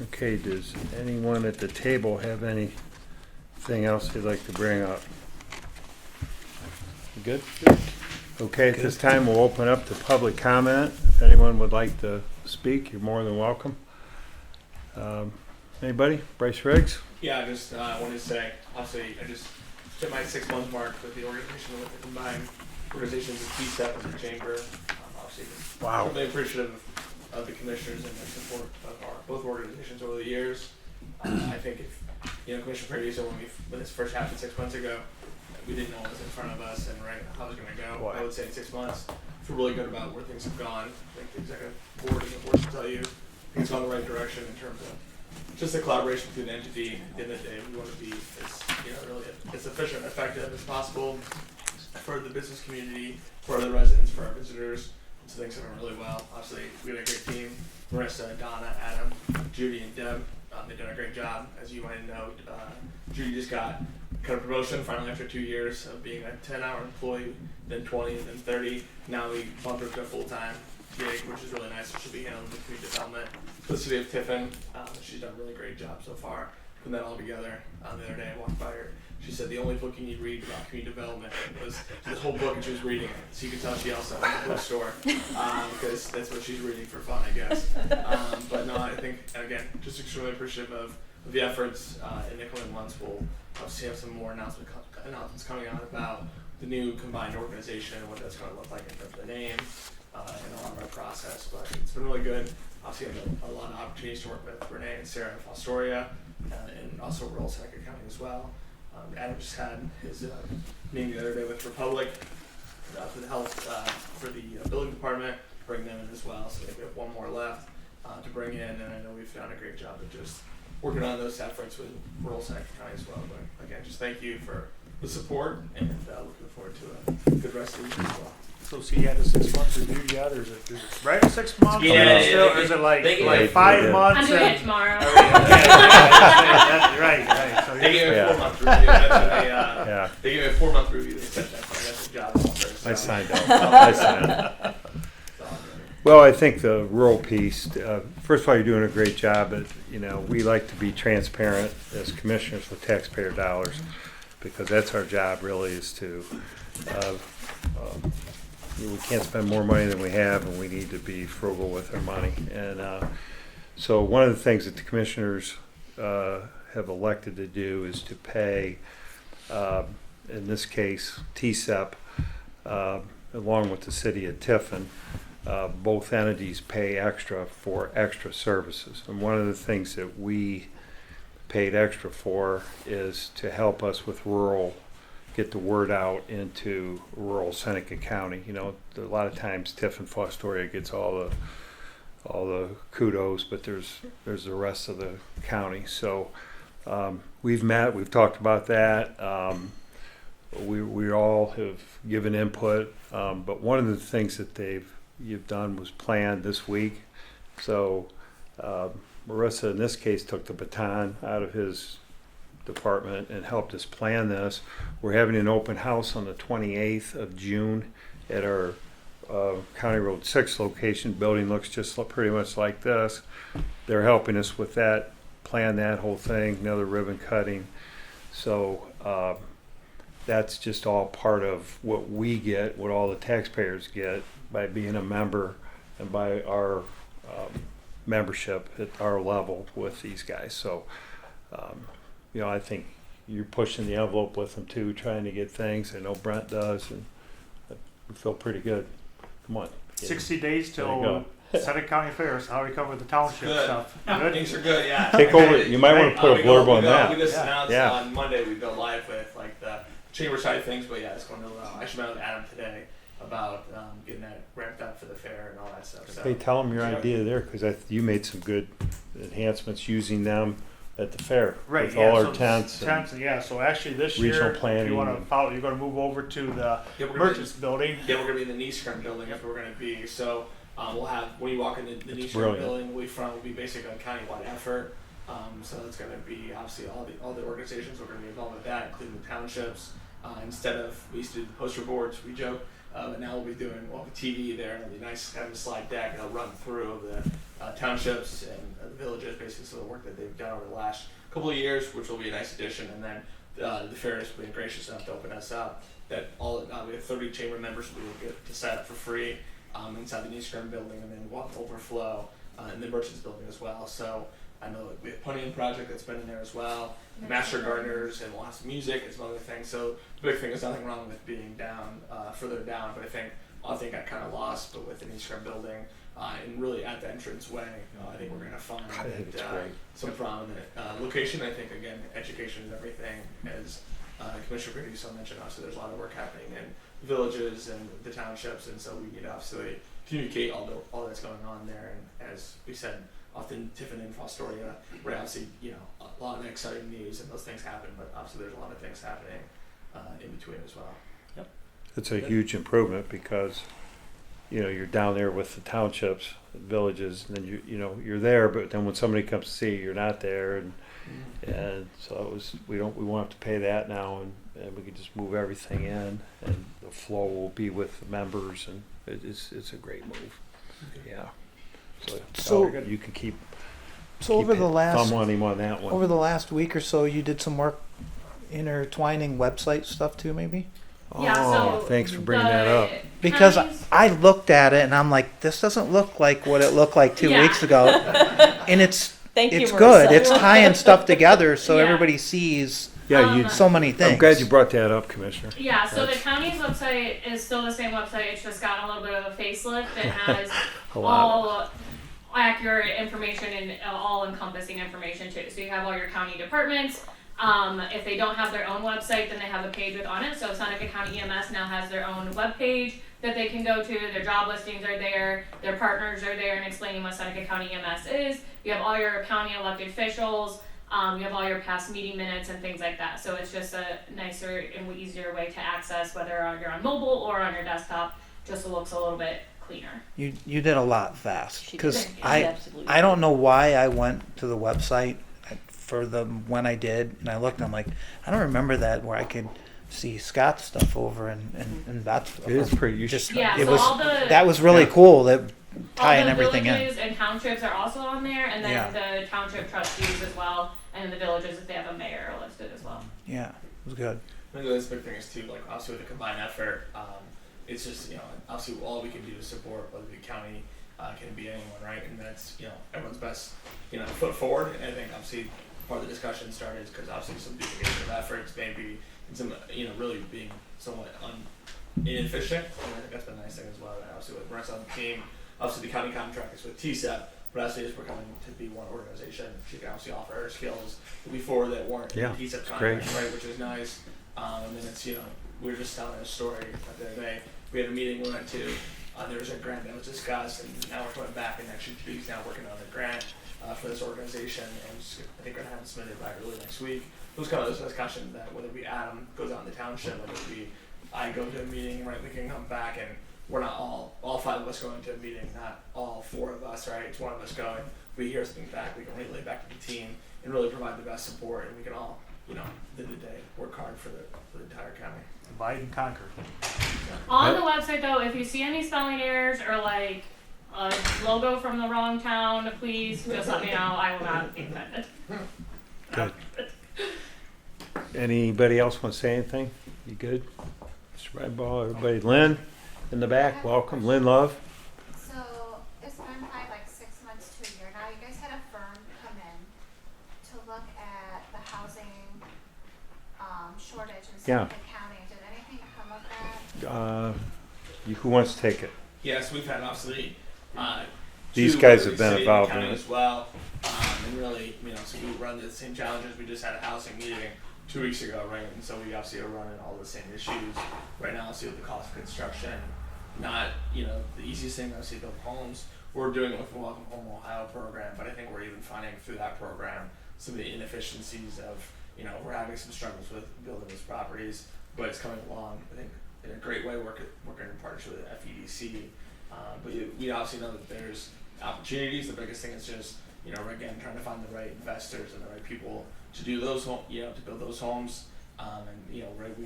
Okay, does anyone at the table have anything else they'd like to bring up? You good? Okay, at this time, we'll open up to public comment. If anyone would like to speak, you're more than welcome. Anybody? Bryce Riggs? Yeah, I just wanted to say, obviously, I just hit my 6-month mark with the organization, with the combined organizations of TSEP and the Chamber. Obviously, Wow. really appreciative of the commissioners and their support of our both organizations over the years. I think if, Commissioner Paradiso, when this first happened 6 months ago, we didn't know what was in front of us and how it was going to go. Boy. I would say in 6 months, I feel really good about where things have gone. I think the executive board and the board can tell you it's gone the right direction in terms of just the collaboration between the entity. At the end of the day, we want to be as really as efficient and effective as possible for the business community, for the residents, for our visitors. So things have gone really well. Obviously, we had a great team. Marissa, Donna, Adam, Judy, and Deb. They've done a great job. As you might know, Judy just got kind of promotion finally after 2 years of being a 10-hour employee, then 20, then 30. Now we bumped her to a full-time gig, which is really nice. She'll be handling the community development for the city of Tiffin. She's done a really great job so far. Putting that all together. The other day I walked by her. She said the only book you need to read about community development was this whole book, and she was reading it. So you can tell she also went to the bookstore because that's what she's reading for fun, I guess. But no, I think, and again, just extremely appreciative of the efforts in the coming months. We'll obviously have some more announcements coming out about the new combined organization and what that's going to look like in terms of the name and a lot of our process. But it's been really good. Obviously, I have a lot of opportunities to work with Renee and Sarah in Fostoria and also rural Seneca County as well. Adam just had his meeting the other day with Republic for the health, for the building department, bring them in as well. So we have one more left to bring in, and I know we've done a great job of just working on those efforts with rural Seneca County as well. But again, just thank you for the support, and looking forward to a good rest of the week as well. So, see, you had the 6 months review yet, or is it right at 6 months? Yeah, or still, or is it like 5 yeah. months? I'm doing and- it tomorrow. That's right. So They gave me a Yeah. 4-month review. That's what Yeah, they gave me a 4-month review. They said that's the job offer. So. I signed up. I signed up. Well, I think the rural piece, first of all, you're doing a great job, but, you know, we like to be transparent as commissioners with taxpayer dollars, because that's our job really, is to, we can't spend more money than we have, and we need to be frugal with our money. And so one of the things that the commissioners have elected to do is to pay, in this case, TSEP, along with the city of Tiffin. Both entities pay extra for extra services. And one of the things that we paid extra for is to help us with rural, get the word out into rural Seneca County. You know, a lot of times Tiffin Fostoria gets all the kudos, but there's the rest of the county. So we've met, we've talked about that. We all have given input, but one of the things that you've done was planned this week. So Marissa, in this case, took the baton out of his department and helped us plan this. We're having an open house on the 28th of June at our County Road 6 location. Building looks just pretty much like this. They're helping us with that, plan that whole thing, another ribbon cutting. So that's just all part of what we get, what all the taxpayers get by being a member and by our membership at our level with these guys. So, you know, I think you're pushing the envelope with them too, trying to get things. I know Brent does, and we feel pretty good. Come on. 60 days There you till go. Seneca County Fair. So how we cover the township Good. stuff. Things are good, yeah. Take over. You might want to put a blurb on that. We just Yeah. announced Yeah. on Monday we go live with like the chamber side of things, but yeah, it's going really well. I actually met with Adam today about getting that ramped up for the fair and all that stuff. So Hey, tell them your idea there, because you made some good enhancements using them at the fair. Right, With yeah, all our so tents. and- Tents, yeah. So actually, this Regional year, if planning you want to and- follow, you're going to move over to the yeah, we're gonna merchants building. Yeah, we're gonna be in the Niskren building. That's where we're gonna be. So we'll have when you walk in the Niskren brilliant. building, we front will be basically a countywide effort. So it's gonna be obviously all the organizations are gonna be involved with that, including the townships. Instead of we used to do the poster boards, we joke, but now we'll be doing the TV there, and it'll be nice having a slide deck and it'll run through the townships and the villages, basically, so the work that they've done over the last couple of years, which will be a nice addition. And then the fair has been gracious enough to open us up that we have 30 chamber members who will get to sign up for free inside the Niskren building, and then walk overflow in the merchants building as well. So I know that we have Punning Project that's been in there as well, Master Gardeners, and we'll have some music and some other things. So the big thing is nothing wrong with being down further down, but I think got kind of lost, but with the Niskren building and really at the entrance way, I think we're going to find I think it's great. some prominent location. I think again, education is everything, as Commissioner Brady mentioned. Obviously, there's a lot of work happening in villages and the townships, and so we need to obviously communicate all that's going on there. And as we said, often Tiffin and Fostoria, where obviously a lot of exciting news and those things happen, but obviously there's a lot of things happening in between as well. It's a huge improvement because, you're down there with the townships, villages, and then you're there, but then when somebody comes to see you, you're not there, and so we won't have to pay that now, and we can just move everything in, and the flow will be with the members, and it's a great move. Yeah. So- you can keep So over the last thumb on him on that one. week or so, you did some work intertwining website stuff too, maybe? Yeah, Oh, so thanks for bringing that up. Because counties- I looked at it and I'm like, this doesn't look like what it looked like 2 Yeah. weeks ago, and it's Thank you, it's good. Marissa. It's tying stuff together so Yeah. everybody sees Yeah, you. so many things. I'm glad you brought that up, Commissioner. Yeah, so the That's- county's website is still the same website. It's just gotten a little bit of a facelift. It has A lot. all accurate information and all encompassing information too. So you have all your county departments. If they don't have their own website, then they have a page with on it. So Seneca County EMS now has their own web page that they can go to. Their job listings are there. Their partners are there and explaining what Seneca County EMS is. You have all your county elected officials. You have all your past meeting minutes and things like that. So it's just a nicer and easier way to access whether you're on mobile or on your desktop. Just looks a little bit cleaner. You did a lot fast She because did. She I absolutely I don't know why I went to the website for the when I did, and I looked and I'm like, I don't remember that where I could see Scott's stuff over and that's It is pretty. You just should. Yeah, it so was all the that was really Yeah. cool that all tying the everything in. villages and townships are also on there, and then Yeah. the township trustees as well, and the villages if they have a mayor are listed as well. Yeah, it was good. I think the big thing is too, like obviously with a combined effort, it's just, obviously all we can do is support, whether it be county, can be anyone, right? And that's, everyone's best, foot forward. And I think obviously part of the discussion started because obviously some duplication of efforts, maybe, and some, really being somewhat inefficient. And I think that's been a nice thing as well. And obviously with Marissa on the team, obviously the county contract is with TSEP, but obviously as we're coming to be one organization, she can obviously offer her skills before that weren't in Yeah, the TSEP it's contract, great. right? Which is nice. And then it's, we were just telling a story the other day. We had a meeting we went to. There was a grant that was discussed, and now we're coming back, and actually Judy's now working on a grant for this organization, and I think we're gonna have it submitted by early next week. It was kind of this discussion that whether it be Adam goes out in the township, whether it be I go to a meeting, right? We can come back, and we're not all five of us going to a meeting, not all four of us, right? It's one of us going. We hear something back, we can relay back to the team, and really provide the best support, and we can all, at the end of the day, work hard for the entire county. Divide and conquer. On the website though, if you see any spelling errors or like a logo from the wrong town, please just let me know. I will not be offended. Good. Anybody else want to say anything? You good? Mr. Redball, everybody. Lynn in the back, welcome. Lynn Love. So it's been probably like 6 months to a year now. You guys had a firm come in to look at the housing shortage in Yeah. Seneca County. Did anything come of that? Who wants to take it? Yes, we've had obviously. These two guys in have the been city and involved county in it. as well, and really, so we run the same challenges. We just had a housing meeting 2 weeks ago, right? And so we obviously are running all the same issues right now. See with the cost of construction, not the easiest thing obviously build homes. We're doing it with the Welcome Home Ohio program, but I think we're even finding through that program some of the inefficiencies of we're having some struggles with building those properties, but it's coming along. I think in a great way, working in partnership with FEDC. But we obviously know that there's opportunities. The biggest thing is just, again, trying to find the right investors and the right people to do those to build those homes. Right,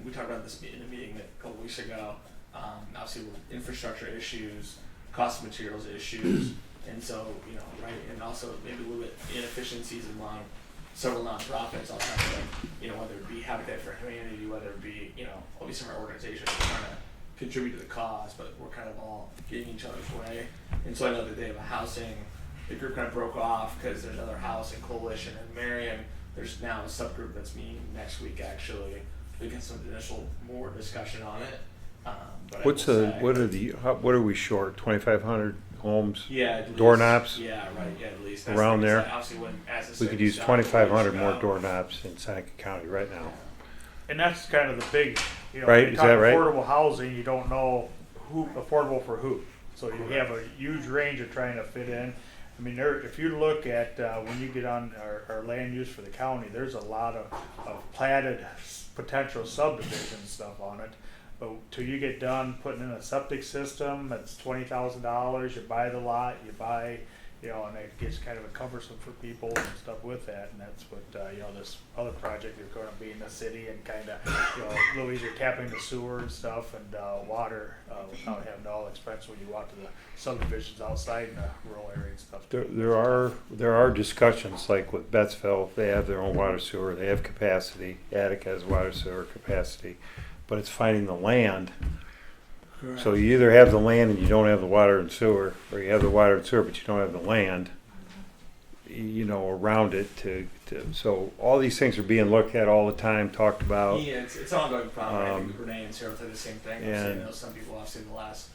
we talked about this in a meeting a couple weeks ago. Obviously with infrastructure issues, cost of materials issues, and so, right, and also maybe a little bit inefficiencies among several nonprofits. All kind of whether it be Habitat for Humanity, whether it be, all these different organizations trying to contribute to the cause, but we're kind of all getting each other's way. And so I know that they have a housing, the group kind of broke off because there's another housing coalition in Marion. There's now a subgroup that's meeting next week actually to get some initial more discussion on it. But What are we short? 2,500 homes? Yeah, at least. Doorknobs? Yeah, right. Yeah, at least Around there. Obviously, as the We could city use started 2,500 years more ago. doorknobs in Seneca County right now. And that's kind of the big, Right, you is talk that right? affordable housing, you don't know who affordable for who. So you have a huge range of trying to fit in. I mean, if you look at when you get on our land use for the county, there's a lot of platted potential subdivision stuff on it. But till you get done putting in a septic system, that's $20,000. You buy the lot, you buy you know, and it gets kind of cumbersome for people and stuff with that, and that's what, you know, this other project is gonna be in the city and kinda, you know, a little easier tapping the sewer and stuff and, water, without having all the expense when you walk to the subdivisions outside in the rural area and stuff. There are discussions, like with Bettsville, they have their own water sewer, they have capacity, Attic has water sewer capacity, but it's finding the land. So you either have the land and you don't have the water and sewer, or you have the water and sewer but you don't have the land, you know, around it so all these things are being looked at all the time, talked about. Yeah, it's an ongoing problem. I think Renee and Sarah said the same thing. and- You know, some people obviously the last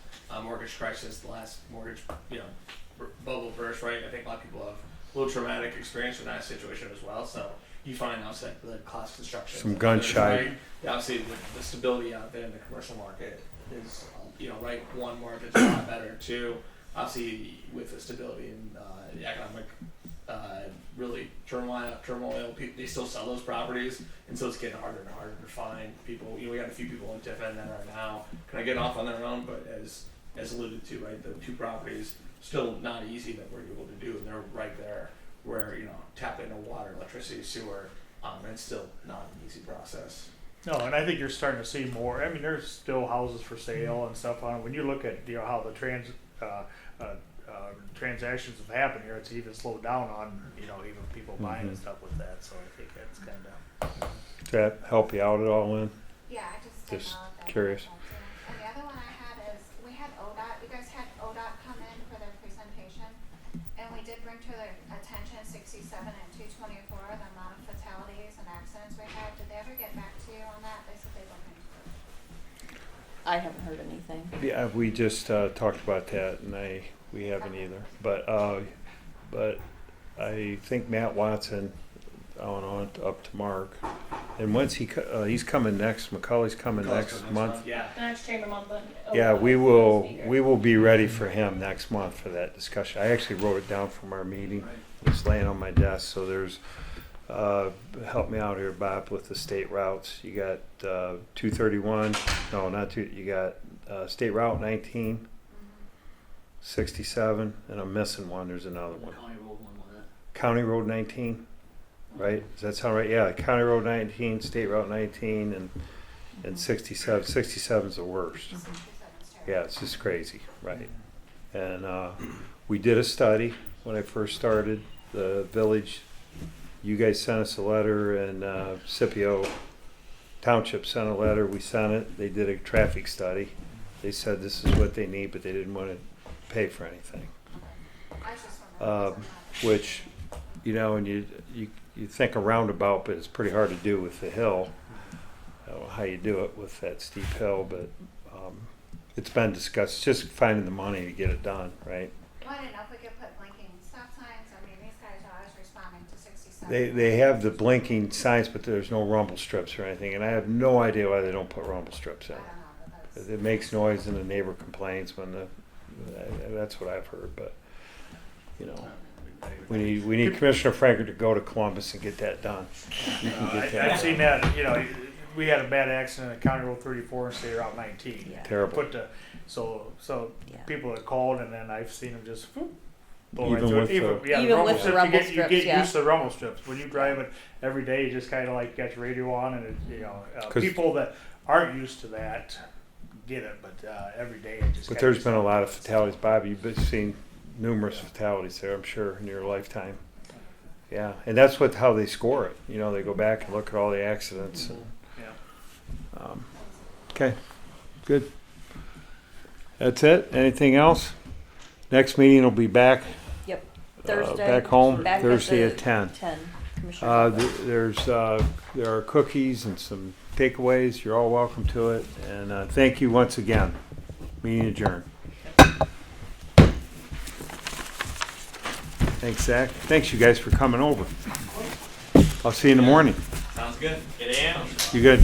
mortgage crisis, the last mortgage, you know, bubble burst, right? I think a lot of people have a little traumatic experience with that situation as well. So you find obviously like the class construction, Some gun shy. right? Yeah, obviously the stability out there in the commercial market is, you know, right. One, market's a lot better. Two, obviously with the stability and the economic really turmoil, they still sell those properties, and so it's getting harder and harder to find people. You know, we got a few people in Tiffin that are now kind of getting off on their own, but as alluded to, right, the two properties still not easy that we're able to do, and they're right there where, you know, tap into water, electricity, sewer, and it's still not an easy process. No, and I think you're starting to see more. I mean, there's still houses for sale and stuff on it. When you look at, you know, how the transactions have happened here, it's even slowed down on, you know, even people buying and stuff with that. So I think that's kind of. Does that help you out at all, Lynn? Yeah, I just didn't Just know if that curious. was helpful. And the other one I had is, we had ODOT, you guys had ODOT come in for their presentation, and we did bring to their attention 67 and 224, the amount of fatalities and accidents we had. Did they ever get back to you on that? They said they looked into it. I haven't heard anything. Yeah, we just talked about that, and we haven't either. But I think Matt Watson, on up to Mark, and once he's coming next. Macaulay's coming next month. Yeah. The next chamber month, but. Yeah, we will be ready for him next month for that discussion. I actually wrote it down from our meeting. It's laying on my desk. So there's help me out here, Bob, with the state routes. You got 231. No, not two. You got State Route 19, 67, and I'm missing one. There's another one. County Road one with that. County Road 19, right? Does that sound right? Yeah, County Road 19, State Route 19, and 67. 67 is the worst. 67's terrible. Yeah, it's just crazy, right? And we did a study when I first started. The village, you guys sent us a letter, and Scipio Township sent a letter. We sent it. They did a traffic study. They said this is what they need, but they didn't want to pay for anything. I was just wondering. 'cause I'm not- Which, you know, and you think a roundabout, but it's pretty hard to do with the hill. I don't know how you do it with that steep hill, but it's been discussed. Just finding the money to get it done, right? Well, I didn't know if we could put blinking stop signs. I mean, these guys are always responding to 67. They have the blinking signs, but there's no rumble strips or anything, and I have no idea why they don't put rumble strips in. I don't know, but that's. It makes noise, and the neighbor complains when that's what I've heard. But you know, we need Commissioner Franker to go to Columbus and get that done. You can get that. I've seen that. You know, we had a bad accident at County Road 34 and State Route 19. Yeah. Terrible. So Yeah. people have called, and then I've seen them just blow Even right through with it. Even, the- yeah, Even rumble with the strips, rumble you strips, get yeah. used to the rumble strips. When you drive it every day, you just kind of like got your radio on, and it, you know, 'Cause- people that aren't used to that get it, but every day it just. But kinda there's gets been a up. lot of fatalities, Bob. You've seen numerous fatalities there, I'm sure, in your lifetime. Yeah, and that's how they score it. You know, they go back and look at all the accidents. And, Yeah. okay, good. That's it. Anything else? Next meeting will be back Yep. Thursday. back home back Thursday the at 10. 10. Commissioner. There are cookies and some takeaways. You're all welcome to it. And thank you once again. Meeting adjourned. Thanks, Zach. Thanks, you guys, for coming over. I'll see you in the morning. Sounds good. 8 a.m. You got